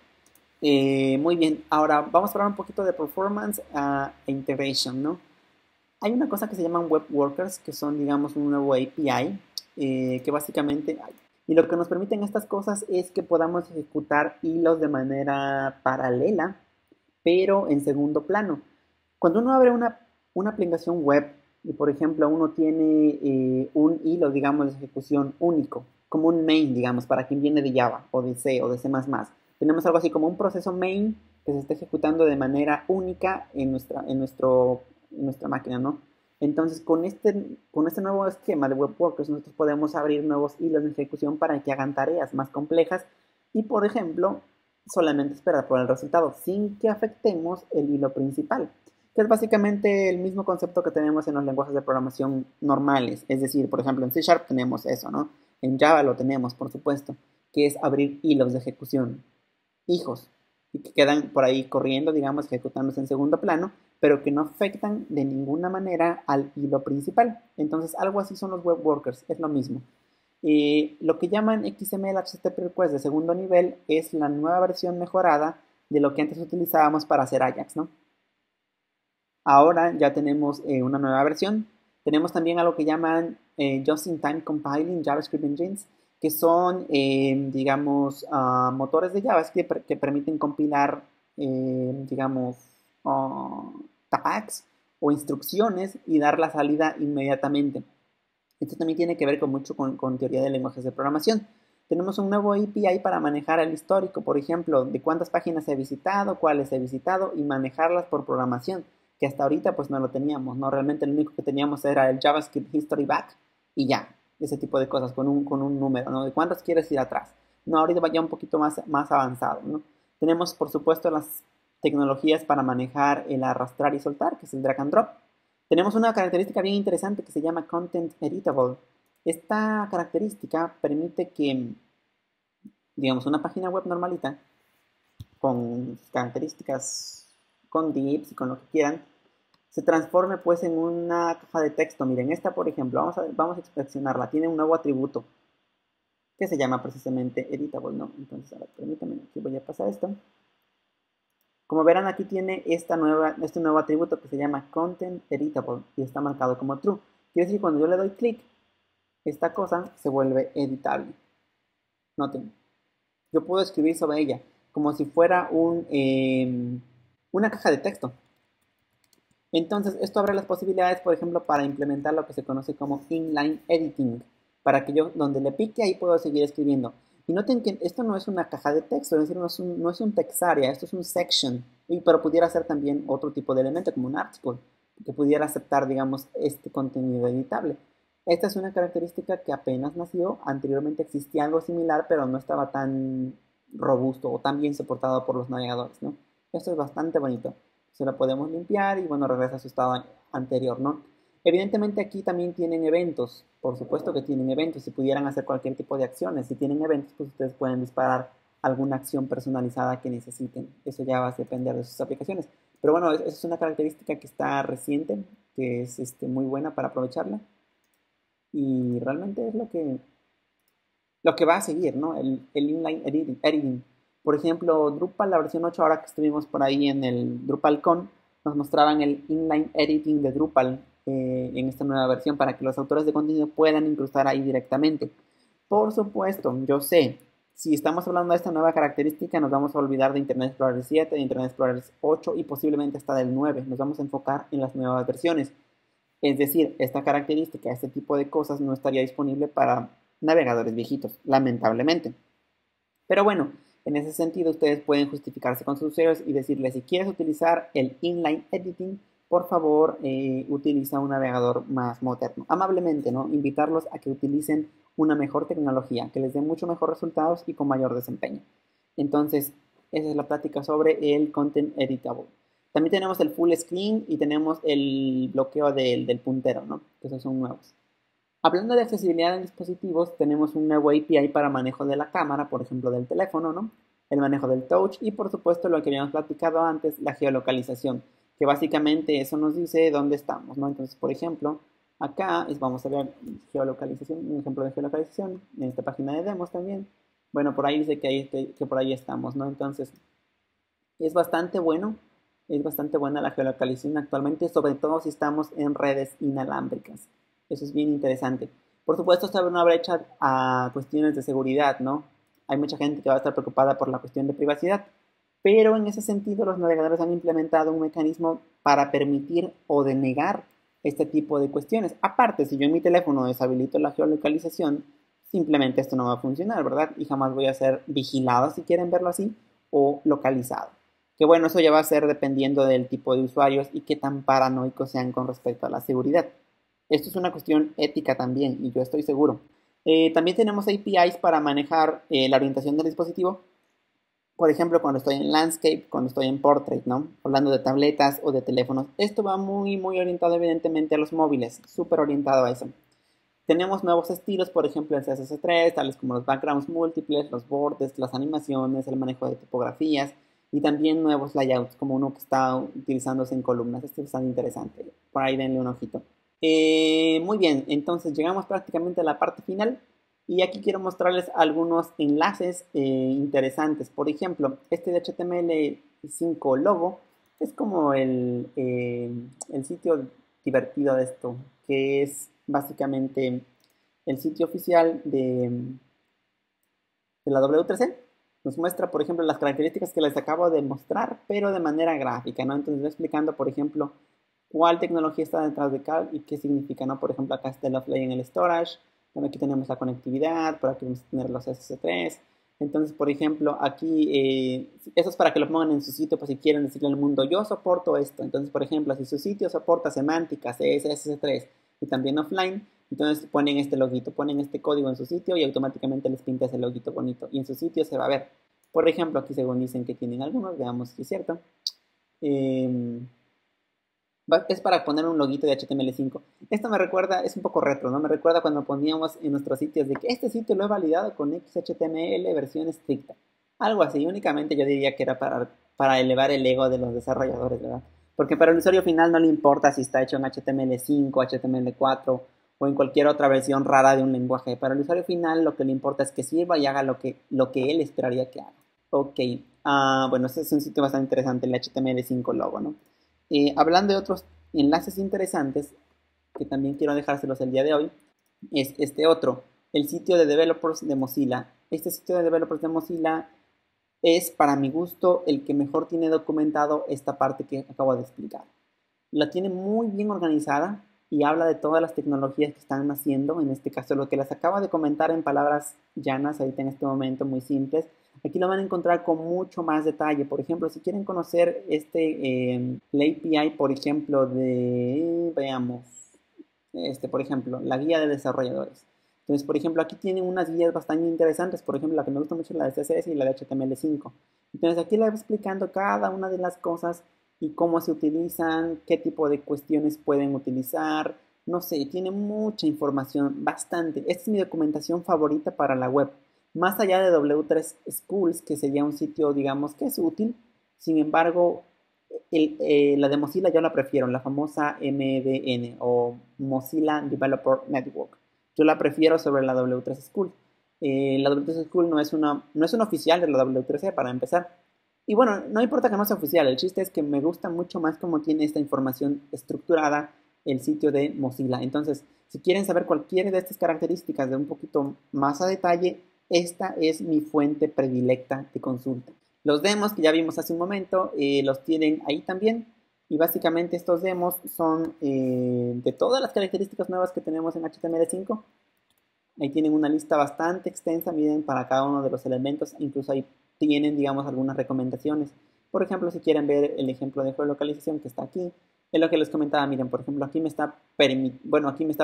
Muy bien, ahora vamos a hablar un poquito de performance e integration, ¿no? Hay una cosa que se llaman web workers, que son, digamos, un nuevo API, que básicamente, y lo que nos permiten estas cosas es que podamos ejecutar hilos de manera paralela, pero en segundo plano. Cuando uno abre una aplicación web y, por ejemplo, uno tiene un hilo, digamos, de ejecución único, como un main, digamos, para quien viene de Java o de C o de C++. Tenemos algo así como un proceso main que se está ejecutando de manera única en nuestra máquina, ¿no? Entonces, con este nuevo esquema de web workers, nosotros podemos abrir nuevos hilos de ejecución para que hagan tareas más complejas y, por ejemplo, solamente esperar por el resultado sin que afectemos el hilo principal, que es básicamente el mismo concepto que tenemos en los lenguajes de programación normales. Es decir, por ejemplo, en C# tenemos eso, ¿no? En Java lo tenemos, por supuesto, que es abrir hilos de ejecución, hijos, y que quedan por ahí corriendo, digamos, ejecutándose en segundo plano, pero que no afectan de ninguna manera al hilo principal. Entonces, algo así son los web workers, es lo mismo. Lo que llaman XML HTTP Request de segundo nivel es la nueva versión mejorada de lo que antes utilizábamos para hacer Ajax, ¿no? Ahora ya tenemos una nueva versión. Tenemos también algo que llaman Just-in-Time Compiling JavaScript Engines, que son, digamos, motores de JavaScript que permiten compilar, digamos, tags o instrucciones y dar la salida inmediatamente. Esto también tiene que ver mucho con teoría de lenguajes de programación. Tenemos un nuevo API para manejar el histórico, por ejemplo, de cuántas páginas he visitado, cuáles he visitado y manejarlas por programación, que hasta ahorita pues no lo teníamos, ¿no? Realmente lo único que teníamos era el JavaScript History Back y ya, ese tipo de cosas con un número, ¿no? De cuántas quieres ir atrás. No, ahorita va ya un poquito más avanzado, ¿no? Tenemos, por supuesto, las tecnologías para manejar el arrastrar y soltar, que es el drag and drop. Tenemos una característica bien interesante que se llama Content Editable. Esta característica permite que, digamos, una página web normalita, con características, con divs y con lo que quieran, se transforme pues en una caja de texto. Miren, esta por ejemplo, vamos a inspeccionarla, tiene un nuevo atributo que se llama precisamente Editable, ¿no? Entonces, ahora permítanme, aquí voy a pasar esto. Como verán, aquí tiene este nuevo atributo que se llama Content Editable y está marcado como True. Quiere decir que cuando yo le doy clic, esta cosa se vuelve editable. Noten, yo puedo escribir sobre ella como si fuera una caja de texto. Entonces, esto abre las posibilidades, por ejemplo, para implementar lo que se conoce como inline editing, para que yo, donde le pique, ahí puedo seguir escribiendo. Y noten que esto no es una caja de texto, es decir, no es un text area, esto es un section, pero pudiera ser también otro tipo de elemento, como un article, que pudiera aceptar, digamos, este contenido editable. Esta es una característica que apenas nació, anteriormente existía algo similar, pero no estaba tan robusto o tan bien soportado por los navegadores, ¿no? Esto es bastante bonito. Se lo podemos limpiar y bueno, regresa a su estado anterior, ¿no? Evidentemente aquí también tienen eventos, por supuesto que tienen eventos, si pudieran hacer cualquier tipo de acciones, si tienen eventos, pues ustedes pueden disparar alguna acción personalizada que necesiten, eso ya va a depender de sus aplicaciones, pero bueno, esa es una característica que está reciente, que es muy buena para aprovecharla. y realmente es lo que va a seguir, ¿no? El inline editing. Por ejemplo, Drupal, la versión 8, ahora que estuvimos por ahí en el DrupalCon, nos mostraban el inline editing de Drupal en esta nueva versión para que los autores de contenido puedan incrustar ahí directamente. Por supuesto, yo sé, si estamos hablando de esta nueva característica, nos vamos a olvidar de Internet Explorer 7, de Internet Explorer 8 y posiblemente hasta del 9. Nos vamos a enfocar en las nuevas versiones. Es decir, esta característica, este tipo de cosas no estaría disponible para navegadores viejitos, lamentablemente. Pero bueno, en ese sentido ustedes pueden justificarse con sus usuarios y decirles si quieres utilizar el inline editing, por favor utiliza un navegador más moderno. Amablemente, ¿no? Invitarlos a que utilicen una mejor tecnología, que les dé mucho mejor resultados y con mayor desempeño. Entonces, esa es la plática sobre el content editable. También tenemos el full screen y tenemos el bloqueo del puntero, ¿no? Que esos son nuevos. Hablando de accesibilidad en dispositivos, tenemos un nuevo API para manejo de la cámara, por ejemplo, del teléfono, ¿no? El manejo del touch y, por supuesto, lo que habíamos platicado antes, la geolocalización, que básicamente eso nos dice dónde estamos, ¿no? Entonces, por ejemplo, acá vamos a ver geolocalización, un ejemplo de geolocalización, en esta página de demos también. Bueno, por ahí dice que por ahí estamos, ¿no? Entonces, es bastante bueno, es bastante buena la geolocalización actualmente, sobre todo si estamos en redes inalámbricas. Eso es bien interesante. Por supuesto, se abre una brecha a cuestiones de seguridad, ¿no? Hay mucha gente que va a estar preocupada por la cuestión de privacidad, pero en ese sentido los navegadores han implementado un mecanismo para permitir o denegar este tipo de cuestiones. Aparte, si yo en mi teléfono deshabilito la geolocalización, simplemente esto no va a funcionar, ¿verdad? Y jamás voy a ser vigilado, si quieren verlo así, o localizado. Que bueno, eso ya va a ser dependiendo del tipo de usuarios y qué tan paranoicos sean con respecto a la seguridad. Esto es una cuestión ética también, y yo estoy seguro. También tenemos APIs para manejar la orientación del dispositivo. Por ejemplo, cuando estoy en landscape, cuando estoy en portrait, ¿no? Hablando de tabletas o de teléfonos. Esto va muy, muy orientado evidentemente a los móviles, súper orientado a eso. Tenemos nuevos estilos, por ejemplo, en CSS3, tales como los backgrounds múltiples, los bordes, las animaciones, el manejo de tipografías y también nuevos layouts, como uno que está utilizándose en columnas. Este es bastante interesante. Por ahí denle un ojito. Muy bien, entonces llegamos prácticamente a la parte final y aquí quiero mostrarles algunos enlaces interesantes. Por ejemplo, este de HTML5 logo es como el sitio divertido de esto, que es básicamente el sitio oficial de la W3C. Nos muestra, por ejemplo, las características que les acabo de mostrar, pero de manera gráfica, ¿no? Entonces, voy explicando, por ejemplo, cuál tecnología está detrás de cada y qué significa, ¿no? Por ejemplo, acá está el offline en el storage, bueno, aquí tenemos la conectividad, por aquí vamos a tener los SS3. Entonces, por ejemplo, aquí, eso es para que lo pongan en su sitio, pues si quieren decirle al mundo, yo soporto esto. Entonces, por ejemplo, si su sitio soporta semántica, CSS3 y también offline, entonces ponen este loguito, ponen este código en su sitio y automáticamente les pinta ese loguito bonito. Y en su sitio se va a ver. Por ejemplo, aquí según dicen que tienen algunos, veamos si es cierto. Eh, es para poner un loguito de HTML5. Esto me recuerda, es un poco retro, ¿no? Me recuerda cuando poníamos en nuestros sitios de que este sitio lo he validado con XHTML versión estricta. Algo así, únicamente yo diría que era para elevar el ego de los desarrolladores, ¿verdad? Porque para el usuario final no le importa si está hecho en HTML5, HTML4 o en cualquier otra versión rara de un lenguaje. Para el usuario final lo que le importa es que sirva y haga lo que él esperaría que haga. Ok, bueno, este es un sitio bastante interesante, el HTML5 logo, ¿no? Hablando de otros enlaces interesantes, que también quiero dejárselos el día de hoy, es este otro, el sitio de developers de Mozilla. Este sitio de developers de Mozilla es, para mi gusto, el que mejor tiene documentado esta parte que acabo de explicar. La tiene muy bien organizada y habla de todas las tecnologías que están naciendo, en este caso lo que les acabo de comentar en palabras llanas, ahorita en este momento muy simples, aquí lo van a encontrar con mucho más detalle. Por ejemplo, si quieren conocer la API, por ejemplo, veamos, por ejemplo, la guía de desarrolladores. Entonces, por ejemplo, aquí tienen unas guías bastante interesantes. Por ejemplo, la que me gusta mucho es la de CSS y la de HTML5. Entonces, aquí les voy explicando cada una de las cosas y cómo se utilizan, qué tipo de cuestiones pueden utilizar. No sé, tiene mucha información, bastante. Esta es mi documentación favorita para la web. Más allá de W3 Schools, que sería un sitio, digamos, que es útil. Sin embargo, la de Mozilla yo la prefiero, la famosa MDN o Mozilla Developer Network. Yo la prefiero sobre la W3 School. La W3 School no es una oficial de la W3C para empezar. Y bueno, no importa que no sea oficial, el chiste es que me gusta mucho más cómo tiene esta información estructurada el sitio de Mozilla. Entonces, si quieren saber cualquiera de estas características de un poquito más a detalle, esta es mi fuente predilecta de consulta. Los demos que ya vimos hace un momento los tienen ahí también. Y básicamente estos demos son de todas las características nuevas que tenemos en HTML5. Ahí tienen una lista bastante extensa, miren, para cada uno de los elementos. Incluso ahí tienen, digamos, algunas recomendaciones. Por ejemplo, si quieren ver el ejemplo de geolocalización que está aquí, es lo que les comentaba. Miren, por ejemplo, aquí me está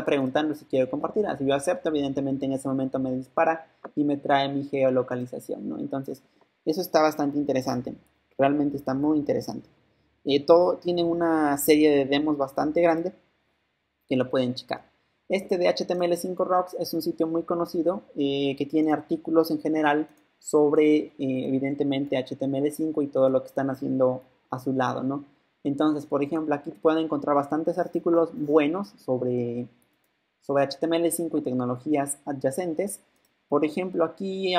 preguntando si quiero compartir. Así yo acepto, evidentemente en ese momento me dispara y me trae mi geolocalización, ¿no? Entonces, eso está bastante interesante. Realmente está muy interesante. Todo tienen una serie de demos bastante grande que lo pueden checar. Este de HTML5 Rocks es un sitio muy conocido que tiene artículos en general sobre, evidentemente, HTML5 y todo lo que están haciendo a su lado, ¿no? Entonces, por ejemplo, aquí pueden encontrar bastantes artículos buenos sobre HTML5 y tecnologías adyacentes. Por ejemplo, aquí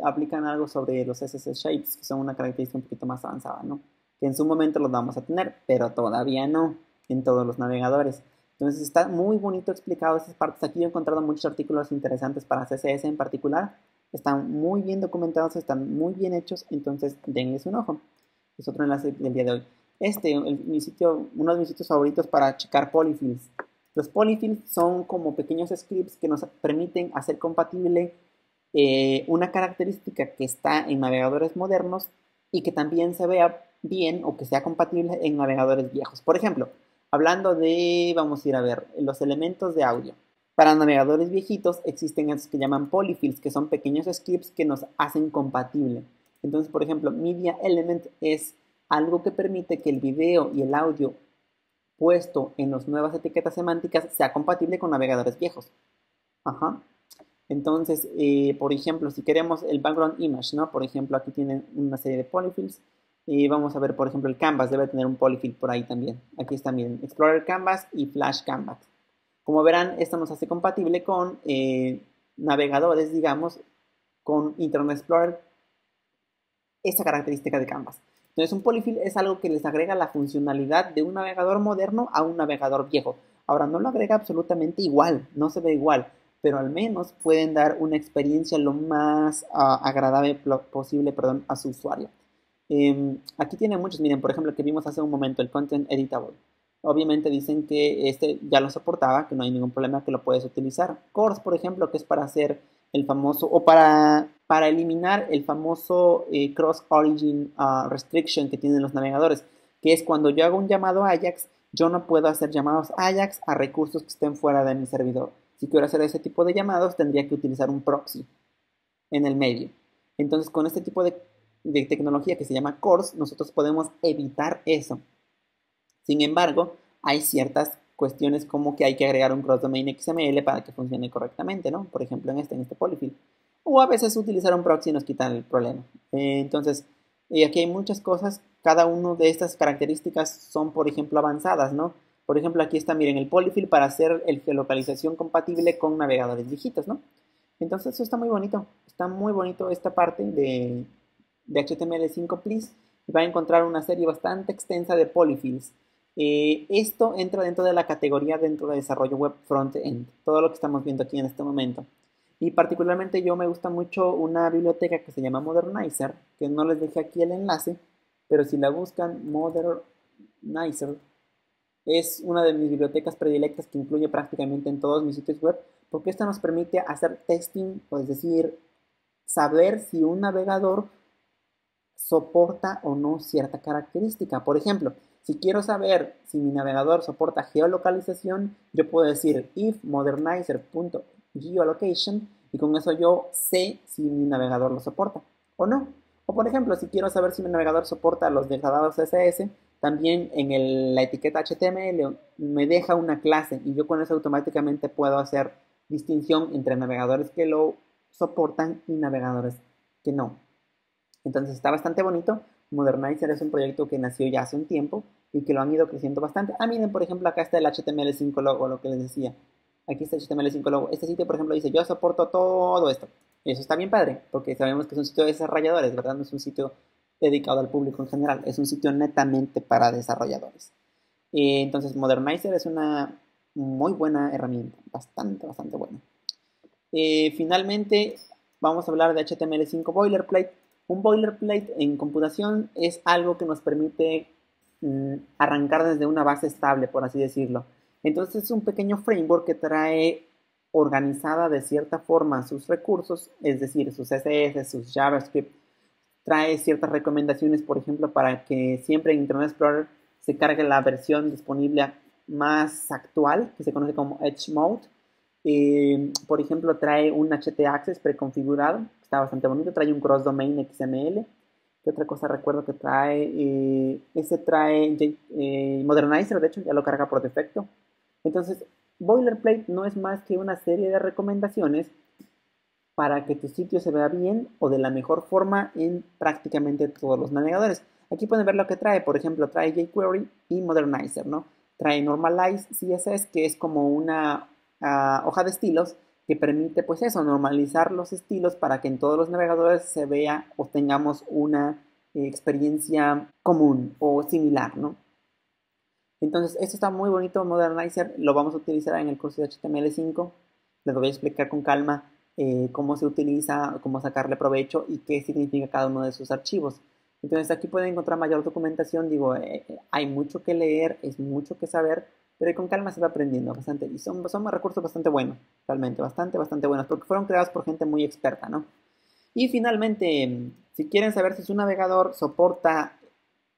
aplican algo sobre los CSS Shapes, que son una característica un poquito más avanzada, ¿no? Que en su momento los vamos a tener, pero todavía no en todos los navegadores. Entonces está muy bonito explicado esas partes. Aquí yo he encontrado muchos artículos interesantes para CSS en particular. Están muy bien documentados, están muy bien hechos, entonces denles un ojo. Es otro enlace del día de hoy. Uno de mis sitios favoritos para checar polyfills. Los polyfills son como pequeños scripts que nos permiten hacer compatible una característica que está en navegadores modernos y que también se vea bien o que sea compatible en navegadores viejos. Por ejemplo, hablando de, vamos a ir a ver, los elementos de audio. Para navegadores viejitos existen estos que llaman polyfills, que son pequeños scripts que nos hacen compatible. Entonces, por ejemplo, Media Element es algo que permite que el video y el audio puesto en las nuevas etiquetas semánticas sea compatible con navegadores viejos. Ajá. Entonces, por ejemplo, si queremos el background image, ¿no? Por ejemplo, aquí tienen una serie de polyfills. Y vamos a ver, por ejemplo, el Canvas debe tener un polyfill por ahí también. Aquí está, miren, Explorer Canvas y Flash Canvas. Como verán, esto nos hace compatible con navegadores, digamos, con Internet Explorer, esa característica de Canvas. Entonces, un polyfill es algo que les agrega la funcionalidad de un navegador moderno a un navegador viejo. Ahora, no lo agrega absolutamente igual, no se ve igual, pero al menos pueden dar una experiencia lo más agradable posible, a su usuario. Aquí tienen muchos, miren, por ejemplo, el que vimos hace un momento, el Content Editable. Obviamente dicen que este ya lo soportaba, que no hay ningún problema, que lo puedes utilizar. Course, por ejemplo, que es para hacer el famoso, o para eliminar el famoso Cross Origin Restriction que tienen los navegadores, que es cuando yo hago un llamado a Ajax, yo no puedo hacer llamados a Ajax a recursos que estén fuera de mi servidor. Si quiero hacer ese tipo de llamados, tendría que utilizar un proxy en el medio. Entonces, con este tipo de tecnología que se llama CORS, nosotros podemos evitar eso. Sin embargo, hay ciertas cuestiones como que hay que agregar un cross-domain XML para que funcione correctamente, ¿no? Por ejemplo, en este polyfill. O a veces utilizar un proxy nos quita el problema. Entonces, aquí hay muchas cosas. Cada una de estas características son, por ejemplo, avanzadas, ¿no? Por ejemplo, aquí está, miren, el polyfill para hacer el geolocalización compatible con navegadores viejitos, ¿no? Entonces, eso está muy bonito. Está muy bonito esta parte de HTML5, please. Y va a encontrar una serie bastante extensa de polyfills. Esto entra dentro de la categoría dentro de desarrollo web front-end, todo lo que estamos viendo aquí en este momento. Y particularmente yo me gusta mucho una biblioteca que se llama Modernizer, que no les dejé aquí el enlace, pero si la buscan, Modernizer, es una de mis bibliotecas predilectas que incluye prácticamente en todos mis sitios web, porque esta nos permite hacer testing, es decir, saber si un navegador soporta o no cierta característica. Por ejemplo, si quiero saber si mi navegador soporta geolocalización, yo puedo decir if modernizer.geolocation y con eso yo sé si mi navegador lo soporta o no. O por ejemplo, si quiero saber si mi navegador soporta los degradados CSS, también en la etiqueta HTML me deja una clase y yo con eso automáticamente puedo hacer distinción entre navegadores que lo soportan y navegadores que no. Entonces está bastante bonito. Modernizer es un proyecto que nació ya hace un tiempo y que lo han ido creciendo bastante. Miren, por ejemplo, acá está el HTML5 logo, lo que les decía. Aquí está HTML5 Logo. Este sitio, por ejemplo, dice, yo soporto todo esto. Eso está bien padre, porque sabemos que es un sitio de desarrolladores, ¿verdad? No es un sitio dedicado al público en general, es un sitio netamente para desarrolladores. Entonces, Modernizer es una muy buena herramienta, bastante, bastante buena. Finalmente, vamos a hablar de HTML5 Boilerplate. Un boilerplate en computación es algo que nos permite arrancar desde una base estable, por así decirlo. Entonces es un pequeño framework que trae organizada de cierta forma sus recursos, es decir, sus CSS, sus JavaScript, trae ciertas recomendaciones, por ejemplo, para que siempre en Internet Explorer se cargue la versión disponible más actual, que se conoce como Edge Mode. Por ejemplo, trae un htaccess preconfigurado, está bastante bonito, trae un cross domain XML. ¿Qué otra cosa recuerdo que trae? Ese trae Modernizer, de hecho, ya lo carga por defecto. Entonces, Boilerplate no es más que una serie de recomendaciones para que tu sitio se vea bien o de la mejor forma en prácticamente todos los navegadores. Aquí pueden ver lo que trae, por ejemplo, trae jQuery y Modernizer, ¿no? Trae Normalize CSS, que es como una hoja de estilos que permite, pues eso, normalizar los estilos para que en todos los navegadores se vea o tengamos una experiencia común o similar, ¿no? Entonces, esto está muy bonito, Modernizer, lo vamos a utilizar en el curso de HTML5. Les voy a explicar con calma cómo se utiliza, cómo sacarle provecho y qué significa cada uno de sus archivos. Entonces, aquí pueden encontrar mayor documentación. Digo, hay mucho que leer, es mucho que saber, pero con calma se va aprendiendo bastante. Y son recursos bastante buenos, realmente, bastante buenos, porque fueron creados por gente muy experta, ¿no? Y finalmente, si quieren saber si su navegador soporta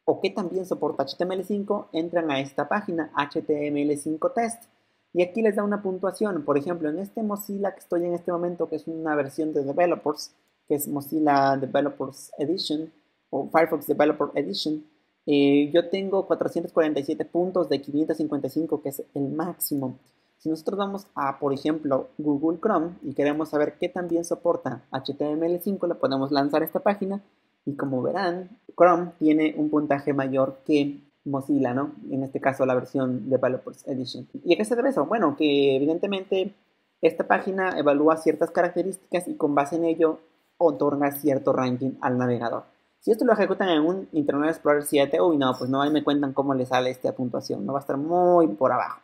o que también soporta HTML5, entran a esta página HTML5 Test y aquí les da una puntuación. Por ejemplo, en este Mozilla que estoy en este momento, que es una versión de Developers, que es Mozilla Developers Edition o Firefox Developer Edition, yo tengo 447 puntos de 555, que es el máximo. Si nosotros vamos a, por ejemplo, Google Chrome y queremos saber qué también soporta HTML5, le podemos lanzar esta página y como verán, Chrome tiene un puntaje mayor que Mozilla, ¿no? En este caso la versión Developers Edition. ¿Y a qué se debe eso? Bueno, que evidentemente esta página evalúa ciertas características y con base en ello otorga cierto ranking al navegador. Si esto lo ejecutan en un Internet Explorer 7, uy no, pues no, ahí me cuentan cómo le sale esta puntuación, no va a estar muy por abajo.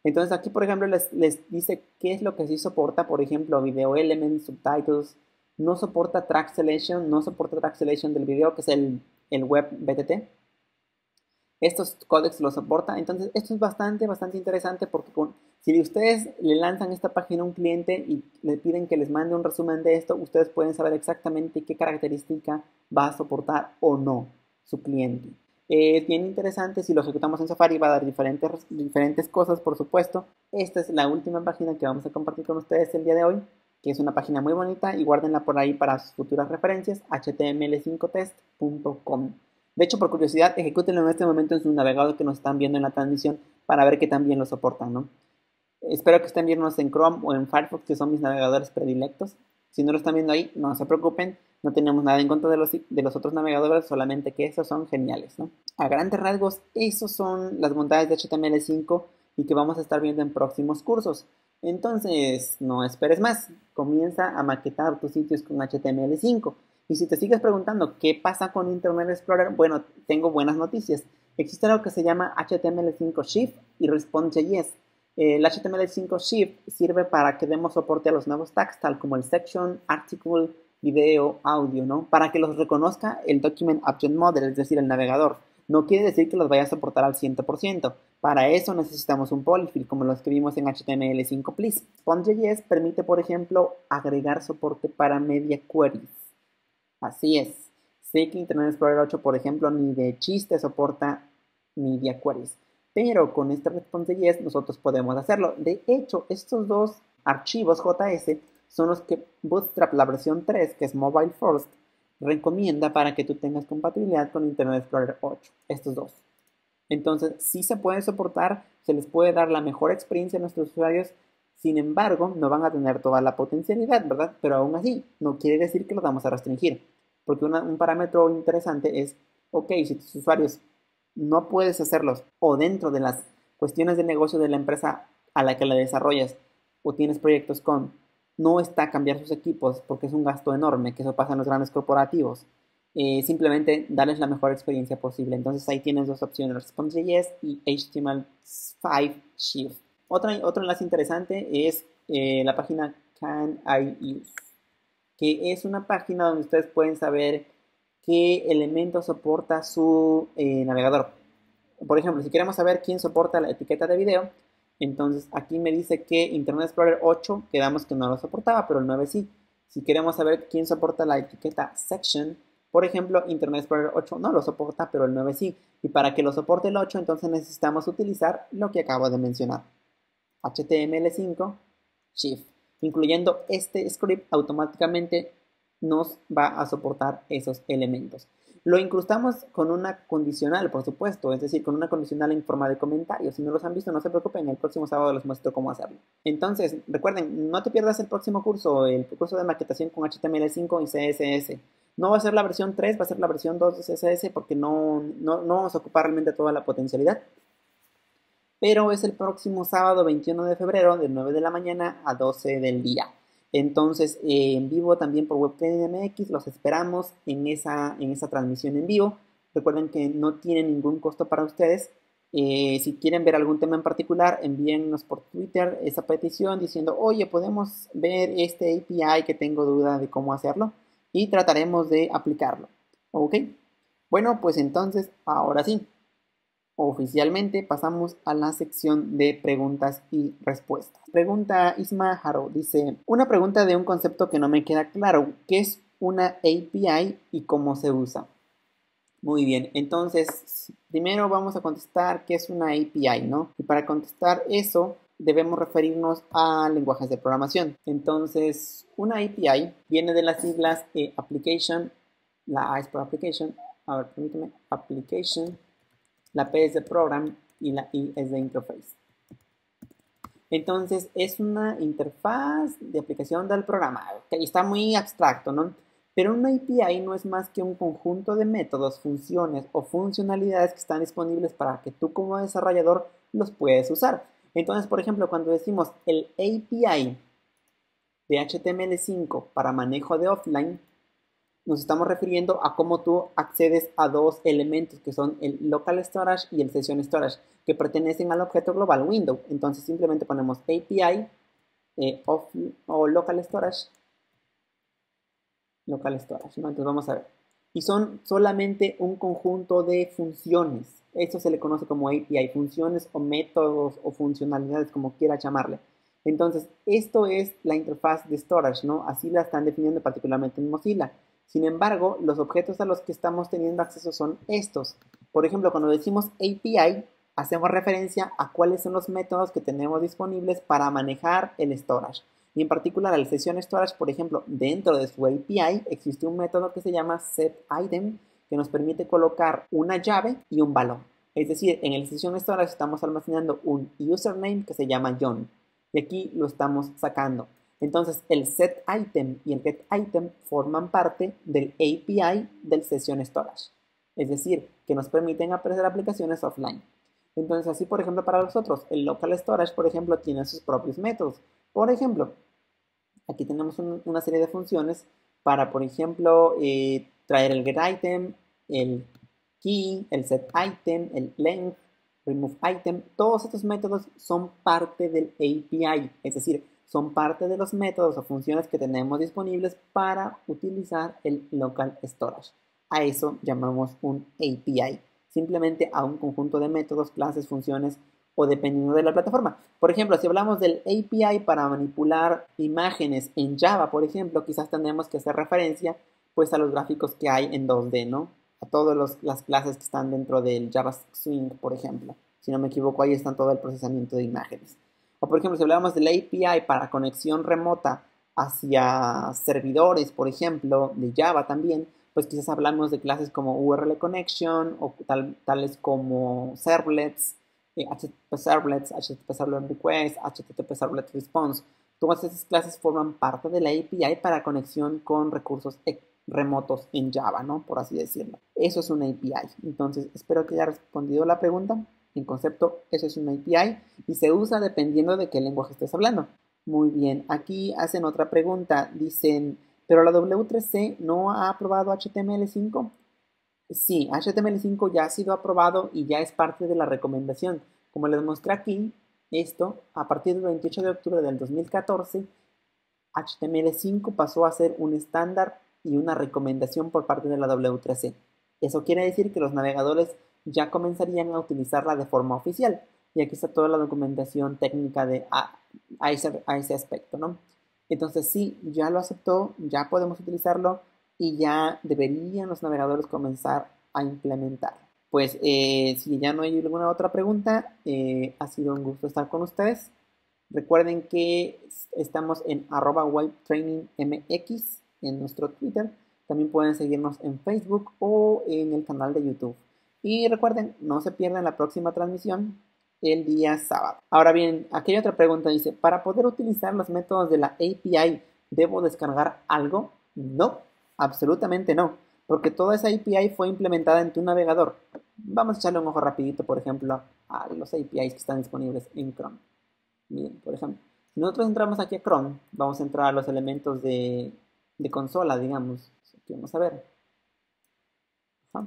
Entonces aquí, por ejemplo, les dice qué es lo que sí soporta, por ejemplo, Video Elements, Subtitles, no soporta track selection del video, que es el web BTT. Estos códecs lo soporta. Entonces, esto es bastante interesante porque si ustedes le lanzan esta página a un cliente y le piden que les mande un resumen de esto, ustedes pueden saber exactamente qué característica va a soportar o no su cliente. Es bien interesante, si lo ejecutamos en Safari va a dar diferentes cosas, por supuesto. Esta es la última página que vamos a compartir con ustedes el día de hoy, que es una página muy bonita y guárdenla por ahí para sus futuras referencias, html5test.com. De hecho, por curiosidad, ejecútenlo en este momento en su navegador que nos están viendo en la transmisión para ver que también lo soportan, ¿no? Espero que estén viéndonos en Chrome o en Firefox, que son mis navegadores predilectos. Si no lo están viendo ahí, no se preocupen, no tenemos nada en contra de los otros navegadores, solamente que esos son geniales, ¿no? A grandes rasgos, esos son las bondades de HTML5 y que vamos a estar viendo en próximos cursos. Entonces, no esperes más, comienza a maquetar tus sitios con HTML5. Y si te sigues preguntando qué pasa con Internet Explorer, bueno, tengo buenas noticias. Existe algo que se llama HTML5 Shift y Response.js. El HTML5 Shift sirve para que demos soporte a los nuevos tags, tal como el section, article, video, audio, ¿no? Para que los reconozca el Document Object Model, es decir, el navegador. No quiere decir que los vaya a soportar al 100%. Para eso necesitamos un polyfill, como los que vimos en HTML5 Please. Response.js permite, por ejemplo, agregar soporte para media queries. Así es. Sé que Internet Explorer 8, por ejemplo, ni de chiste soporta media queries. Pero con este Response.js nosotros podemos hacerlo. De hecho, estos dos archivos JS son los que Bootstrap, la versión 3, que es Mobile First, recomienda para que tú tengas compatibilidad con Internet Explorer 8. Estos dos. Entonces, sí se pueden soportar, se les puede dar la mejor experiencia a nuestros usuarios. Sin embargo, no van a tener toda la potencialidad, ¿verdad? Pero aún así, no quiere decir que los vamos a restringir. Porque un parámetro interesante es, ok, si tus usuarios no puedes hacerlos o dentro de las cuestiones de negocio de la empresa a la que le desarrollas, o tienes proyectos con, no está cambiar sus equipos porque es un gasto enorme, que eso pasa en los grandes corporativos. Simplemente darles la mejor experiencia posible. Entonces ahí tienes dos opciones, Response.js y HTML5 Shift. Otro enlace interesante es la página Can I Use, que es una página donde ustedes pueden saber qué elementos soporta su navegador. Por ejemplo, si queremos saber quién soporta la etiqueta de video, entonces aquí me dice que Internet Explorer 8, quedamos que no lo soportaba, pero el 9 sí. Si queremos saber quién soporta la etiqueta section, por ejemplo, Internet Explorer 8 no lo soporta, pero el 9 sí. Y para que lo soporte el 8, entonces necesitamos utilizar lo que acabo de mencionar. HTML5 Shift. Incluyendo este script, automáticamente nos va a soportar esos elementos. Lo incrustamos con una condicional, por supuesto, es decir, con una condicional en forma de comentario. Si no los han visto, no se preocupen, el próximo sábado les muestro cómo hacerlo. Entonces, recuerden, no te pierdas el próximo curso, el curso de maquetación con HTML5 y CSS. No va a ser la versión 3, va a ser la versión 2 de CSS porque no vamos a ocupar realmente toda la potencialidad. Pero es el próximo sábado 21 de febrero de 9 de la mañana a 12 del día. Entonces, en vivo también por WebTraining MX, los esperamos en esa transmisión en vivo. Recuerden que no tiene ningún costo para ustedes. Si quieren ver algún tema en particular, envíennos por Twitter esa petición diciendo, oye, podemos ver este API que tengo duda de cómo hacerlo y trataremos de aplicarlo. ¿Ok? Bueno, pues entonces, ahora sí. Oficialmente pasamos a la sección de preguntas y respuestas. Pregunta Isma Haro, dice, una pregunta de un concepto que no me queda claro, ¿qué es una API y cómo se usa? Muy bien, entonces primero vamos a contestar qué es una API, ¿no? Y para contestar eso debemos referirnos a lenguajes de programación. Entonces, una API viene de las siglas Application, la A es por Application, a ver, permíteme, Application, la P es de Program y la I es de Interface. Entonces, es una interfaz de aplicación del programa. Okay, está muy abstracto, ¿no? Pero una API no es más que un conjunto de métodos, funciones o funcionalidades que están disponibles para que tú como desarrollador los puedes usar. Entonces, por ejemplo, cuando decimos el API de HTML5 para manejo de offline, nos estamos refiriendo a cómo tú accedes a dos elementos que son el local storage y el session storage, que pertenecen al objeto global window. Entonces simplemente ponemos API o local storage, ¿no? Entonces vamos a ver. Y son solamente un conjunto de funciones. Esto se le conoce como API, funciones o métodos o funcionalidades, como quiera llamarle. Entonces, esto es la interfaz de storage, ¿no? Así la están definiendo particularmente en Mozilla. Sin embargo, los objetos a los que estamos teniendo acceso son estos. Por ejemplo, cuando decimos API, hacemos referencia a cuáles son los métodos que tenemos disponibles para manejar el storage. Y en particular, el session storage, por ejemplo, dentro de su API existe un método que se llama setItem que nos permite colocar una llave y un valor. Es decir, en el session storage estamos almacenando un username que se llama John. Y aquí lo estamos sacando. Entonces, el setItem y el getItem forman parte del API del session storage. Es decir, que nos permiten hacer aplicaciones offline. Entonces, así, por ejemplo, para nosotros, el local storage, por ejemplo, tiene sus propios métodos. Por ejemplo, aquí tenemos una serie de funciones para, por ejemplo, traer el getItem, el key, el setItem, el length, removeItem. Todos estos métodos son parte del API, es decir, son parte de los métodos o funciones que tenemos disponibles para utilizar el local storage. A eso llamamos un API, simplemente a un conjunto de métodos, clases, funciones o dependiendo de la plataforma. Por ejemplo, si hablamos del API para manipular imágenes en Java, por ejemplo, quizás tendremos que hacer referencia pues a los gráficos que hay en 2D, ¿no? A todas las clases que están dentro del Java Swing, por ejemplo. Si no me equivoco, ahí están todo el procesamiento de imágenes. O por ejemplo, si hablamos del API para conexión remota hacia servidores, por ejemplo, de Java también, pues quizás hablamos de clases como URL Connection o tales como servlets, HTTP servlets, HTTP servlet request, HTTP servlet response. Todas esas clases forman parte de la API para conexión con recursos remotos en Java, ¿no? Por así decirlo. Eso es una API. Entonces, espero que haya respondido la pregunta. En concepto, eso es una API y se usa dependiendo de qué lenguaje estés hablando. Muy bien, aquí hacen otra pregunta, dicen, ¿pero la W3C no ha aprobado HTML5? Sí, HTML5 ya ha sido aprobado y ya es parte de la recomendación. Como les mostré aquí, esto a partir del 28 de octubre del 2014, HTML5 pasó a ser un estándar y una recomendación por parte de la W3C. Eso quiere decir que los navegadores ya comenzarían a utilizarla de forma oficial. Y aquí está toda la documentación técnica a ese aspecto, ¿no? Entonces sí, ya lo aceptó, ya podemos utilizarlo y ya deberían los navegadores comenzar a implementar. Pues si ya no hay alguna otra pregunta, ha sido un gusto estar con ustedes. Recuerden que estamos en @webtrainingmx en nuestro Twitter. También pueden seguirnos en Facebook o en el canal de YouTube. Y recuerden, no se pierdan la próxima transmisión el día sábado. Ahora bien, aquí hay otra pregunta. Dice, ¿para poder utilizar los métodos de la API, debo descargar algo? No, absolutamente no, porque toda esa API fue implementada en tu navegador. Vamos a echarle un ojo rapidito, por ejemplo, a los APIs que están disponibles en Chrome. Bien, por ejemplo, si nosotros entramos aquí a Chrome, vamos a entrar a los elementos de consola, digamos. Aquí vamos a ver. Ajá.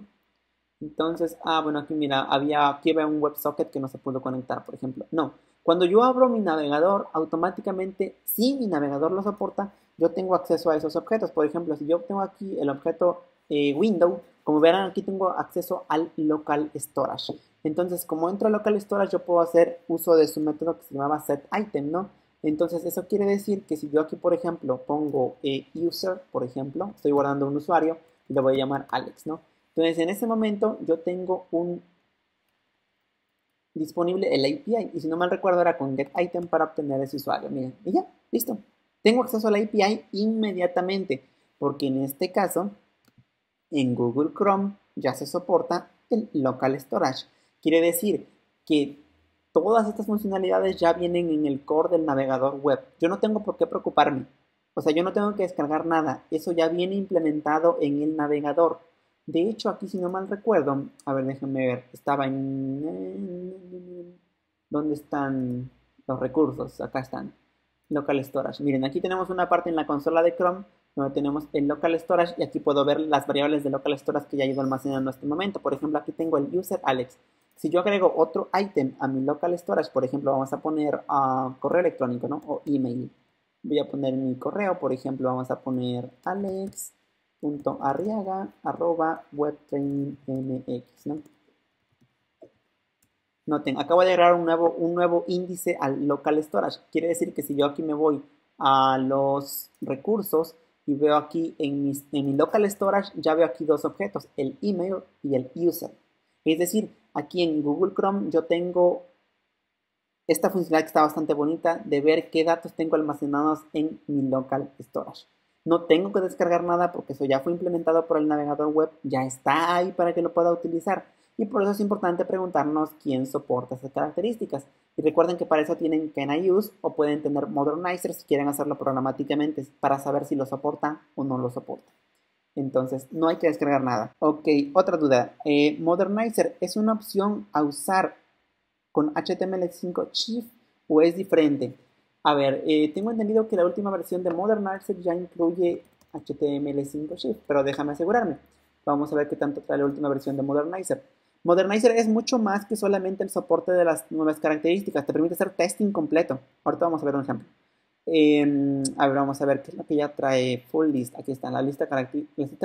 Entonces, bueno, aquí mira, aquí había un WebSocket que no se pudo conectar, por ejemplo. No, cuando yo abro mi navegador, automáticamente, si mi navegador lo soporta, yo tengo acceso a esos objetos. Por ejemplo, si yo tengo aquí el objeto window, como verán, aquí tengo acceso al local storage. Entonces, como entro al local storage, yo puedo hacer uso de su método que se llamaba setItem, ¿no? Entonces, eso quiere decir que si yo aquí, por ejemplo, pongo user, por ejemplo, estoy guardando un usuario y lo voy a llamar Alex, ¿no? Entonces, en ese momento yo tengo disponible el API y si no mal recuerdo era con getItem para obtener ese usuario. Miren, y ya, listo. Tengo acceso a la API inmediatamente porque en este caso en Google Chrome ya se soporta el local storage. Quiere decir que todas estas funcionalidades ya vienen en el core del navegador web. Yo no tengo por qué preocuparme. O sea, yo no tengo que descargar nada. Eso ya viene implementado en el navegador. De hecho, aquí si no mal recuerdo, a ver, déjenme ver, estaba en... ¿Dónde están los recursos? Acá están. Local Storage. Miren, aquí tenemos una parte en la consola de Chrome donde tenemos el Local Storage y aquí puedo ver las variables de Local Storage que ya he ido almacenando en este momento. Por ejemplo, aquí tengo el user Alex. Si yo agrego otro item a mi Local Storage, por ejemplo, vamos a poner correo electrónico, ¿no? O email. Voy a poner mi correo, por ejemplo, vamos a poner alex.arriaga@webtrainingmx, ¿no? Noten, acabo de agregar un nuevo índice al local storage. Quiere decir que si yo aquí me voy a los recursos y veo aquí en mi local storage, ya veo aquí dos objetos, el email y el user. Es decir, aquí en Google Chrome yo tengo esta funcionalidad que está bastante bonita de ver qué datos tengo almacenados en mi local storage. No tengo que descargar nada porque eso ya fue implementado por el navegador web, ya está ahí para que lo pueda utilizar. Y por eso es importante preguntarnos quién soporta esas características. Y recuerden que para eso tienen Can I Use o pueden tener Modernizer si quieren hacerlo programáticamente para saber si lo soporta o no lo soporta. Entonces, no hay que descargar nada. Ok, otra duda. Modernizer es una opción a usar con HTML5 Shift o es diferente. A ver, tengo entendido que la última versión de Modernizer ya incluye HTML5 Shift, pero déjame asegurarme. Vamos a ver qué tanto trae la última versión de Modernizer. Modernizer es mucho más que solamente el soporte de las nuevas características, te permite hacer testing completo. Ahorita vamos a ver un ejemplo. A ver, vamos a ver qué es lo que ya trae Full List. Aquí está la lista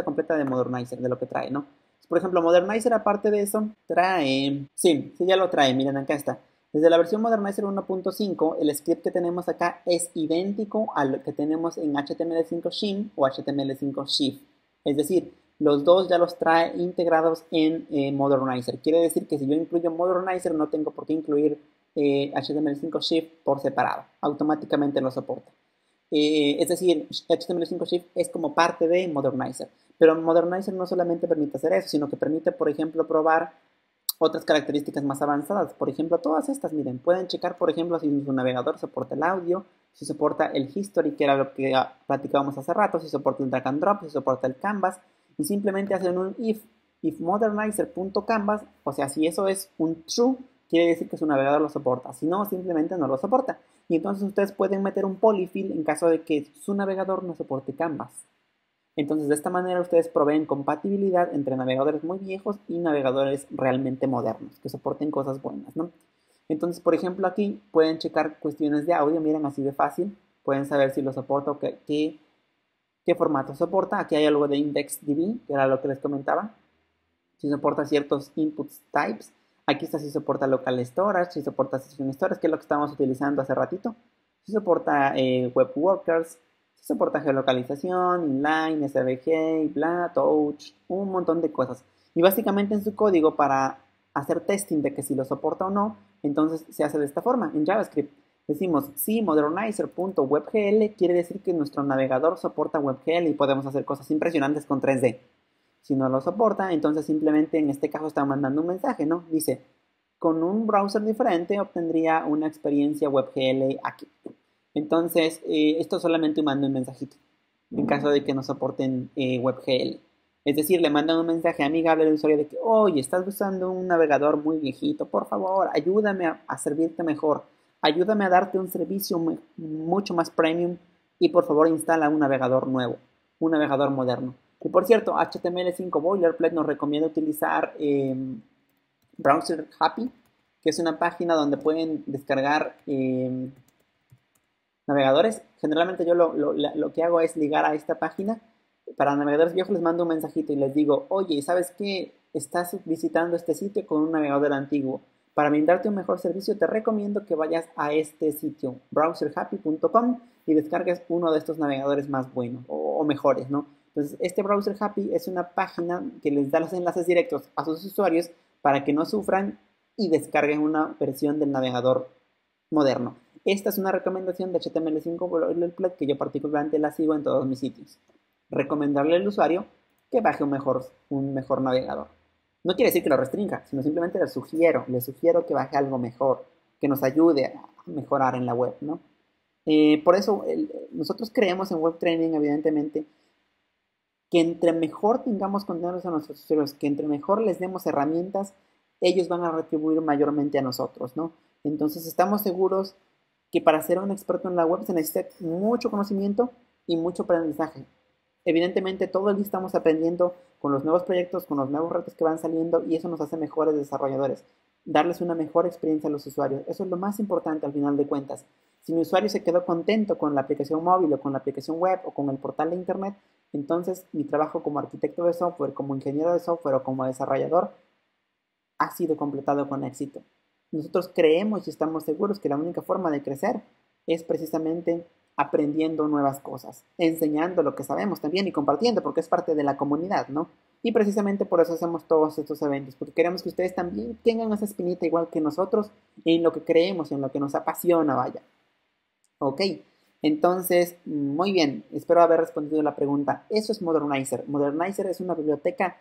completa de Modernizer, de lo que trae, ¿no? Por ejemplo, Modernizer, aparte de eso, trae... Sí, ya lo trae, miren, acá está. Desde la versión Modernizer 1.5, el script que tenemos acá es idéntico al que tenemos en HTML5 Shim o HTML5 Shift. Es decir, los dos ya los trae integrados en Modernizer. Quiere decir que si yo incluyo Modernizer, no tengo por qué incluir HTML5 Shift por separado. Automáticamente lo soporta. Es decir, HTML5 Shift es como parte de Modernizer. Pero Modernizer no solamente permite hacer eso, sino que permite, por ejemplo, probar otras características más avanzadas. Por ejemplo, todas estas, miren, pueden checar, por ejemplo, si su navegador soporta el audio, si soporta el history, que era lo que platicábamos hace rato, si soporta el drag and drop, si soporta el canvas, y simplemente hacen un if modernizer.canvas, o sea, si eso es un true, quiere decir que su navegador lo soporta, si no, simplemente no lo soporta. y entonces ustedes pueden meter un polyfill en caso de que su navegador no soporte Canvas. Entonces, de esta manera ustedes proveen compatibilidad entre navegadores muy viejos y navegadores realmente modernos, que soporten cosas buenas, ¿no? Entonces, por ejemplo, aquí pueden checar cuestiones de audio, miren, así de fácil. Pueden saber si lo soporta o qué formato soporta. Aquí hay algo de IndexedDB, que era lo que les comentaba. Si soporta ciertos inputs types. Aquí está si soporta local storage, si soporta session storage, que es lo que estábamos utilizando hace ratito. Si soporta web workers, si soporta geolocalización, inline, SVG, bla, touch, un montón de cosas. Y básicamente en su código para hacer testing de que si lo soporta o no, entonces se hace de esta forma, en JavaScript. Decimos, si modernizer.webgl quiere decir que nuestro navegador soporta WebGL y podemos hacer cosas impresionantes con 3D. Si no lo soporta, entonces simplemente en este caso está mandando un mensaje, ¿no? Dice, con un browser diferente obtendría una experiencia WebGL aquí. Entonces, esto solamente manda un mensajito, en caso de que no soporten WebGL. Es decir, le mandan un mensaje amigable al usuario de que, oye, estás usando un navegador muy viejito, por favor, ayúdame a servirte mejor, ayúdame a darte un servicio mucho más premium y por favor instala un navegador nuevo, un navegador moderno. Y por cierto, HTML5 Boilerplate nos recomienda utilizar Browser Happy, que es una página donde pueden descargar navegadores. Generalmente yo lo que hago es ligar a esta página. Para navegadores viejos les mando un mensajito y les digo, oye, ¿sabes qué? Estás visitando este sitio con un navegador antiguo. Para brindarte un mejor servicio te recomiendo que vayas a este sitio, browserhappy.com, y descargues uno de estos navegadores más buenos o mejores, ¿no? Entonces, este Browser Happy es una página que les da los enlaces directos a sus usuarios para que no sufran y descarguen una versión del navegador moderno. Esta es una recomendación de HTML5 Boilerplate que yo particularmente la sigo en todos mis sitios. Recomendarle al usuario que baje un mejor navegador. No quiere decir que lo restrinja, sino simplemente le sugiero que baje algo mejor, que nos ayude a mejorar en la web, ¿no? Por eso nosotros creemos en Web Training, evidentemente, que entre mejor tengamos contenidos a nuestros usuarios, que entre mejor les demos herramientas, ellos van a retribuir mayormente a nosotros, ¿no? Entonces estamos seguros que para ser un experto en la web se necesita mucho conocimiento y mucho aprendizaje. Evidentemente todo el día estamos aprendiendo con los nuevos proyectos, con los nuevos retos que van saliendo y eso nos hace mejores desarrolladores. Darles una mejor experiencia a los usuarios. Eso es lo más importante al final de cuentas. Si mi usuario se quedó contento con la aplicación móvil o con la aplicación web o con el portal de internet, entonces mi trabajo como arquitecto de software, como ingeniero de software o como desarrollador ha sido completado con éxito. Nosotros creemos y estamos seguros que la única forma de crecer es precisamente aprendiendo nuevas cosas, enseñando lo que sabemos también y compartiendo, porque es parte de la comunidad, ¿no? Y precisamente por eso hacemos todos estos eventos, porque queremos que ustedes también tengan esa espinita igual que nosotros en lo que creemos, en lo que nos apasiona, vaya. Ok, entonces, muy bien, espero haber respondido la pregunta. Eso es Modernizer. Modernizer es una biblioteca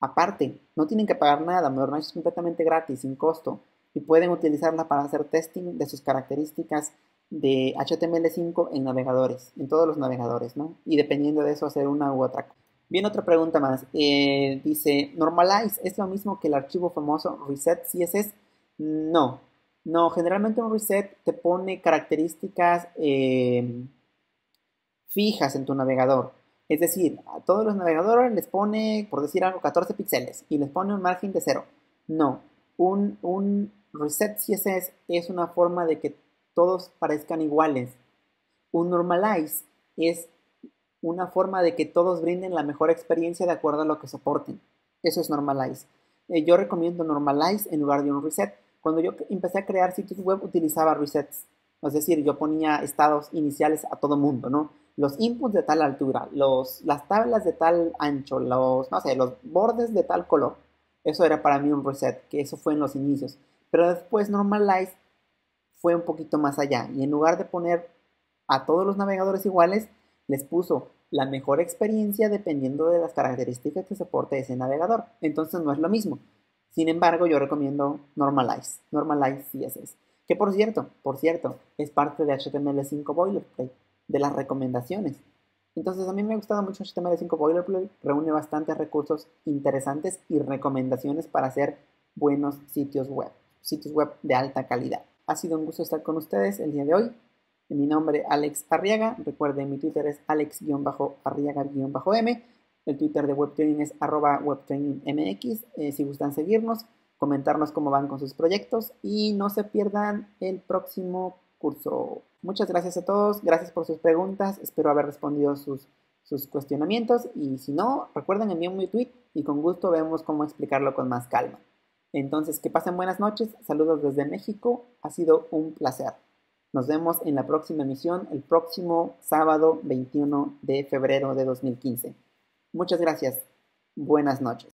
aparte, no tienen que pagar nada, Modernizer es completamente gratis, sin costo, y pueden utilizarla para hacer testing de sus características de HTML5 en navegadores, en todos los navegadores, ¿no? Y dependiendo de eso hacer una u otra. Bien, otra pregunta más. Dice, ¿Normalize es lo mismo que el archivo famoso reset CSS? No, no, generalmente un reset te pone características fijas en tu navegador. Es decir, a todos los navegadores les pone, por decir algo, 14 píxeles y les pone un margen de 0. No, un reset CSS es una forma de que todos parezcan iguales. Un normalize es una forma de que todos brinden la mejor experiencia de acuerdo a lo que soporten. Eso es normalize. Yo recomiendo normalize en lugar de un reset. Cuando yo empecé a crear sitios web utilizaba resets. Es decir, yo ponía estados iniciales a todo mundo, ¿no? Los inputs de tal altura, las tablas de tal ancho, no sé, los bordes de tal color. Eso era para mí un reset, que eso fue en los inicios. Pero después normalize fue un poquito más allá y en lugar de poner a todos los navegadores iguales, les puso la mejor experiencia dependiendo de las características que soporte ese navegador. Entonces no es lo mismo. Sin embargo, yo recomiendo Normalize CSS, que por cierto, es parte de HTML5 Boilerplate, de las recomendaciones. Entonces a mí me ha gustado mucho HTML5 Boilerplate, reúne bastantes recursos interesantes y recomendaciones para hacer buenos sitios web de alta calidad. Ha sido un gusto estar con ustedes el día de hoy. Mi nombre es Alex Arriaga. Recuerden, mi Twitter es alex-arriaga-m. El Twitter de WebTraining es @webtrainingmx. Si gustan seguirnos, comentarnos cómo van con sus proyectos y no se pierdan el próximo curso. Muchas gracias a todos. Gracias por sus preguntas. Espero haber respondido sus cuestionamientos y si no, recuerden enviarme un tweet y con gusto vemos cómo explicarlo con más calma. Entonces, que pasen buenas noches. Saludos desde México. Ha sido un placer. Nos vemos en la próxima emisión el próximo sábado 21 de febrero de 2015. Muchas gracias. Buenas noches.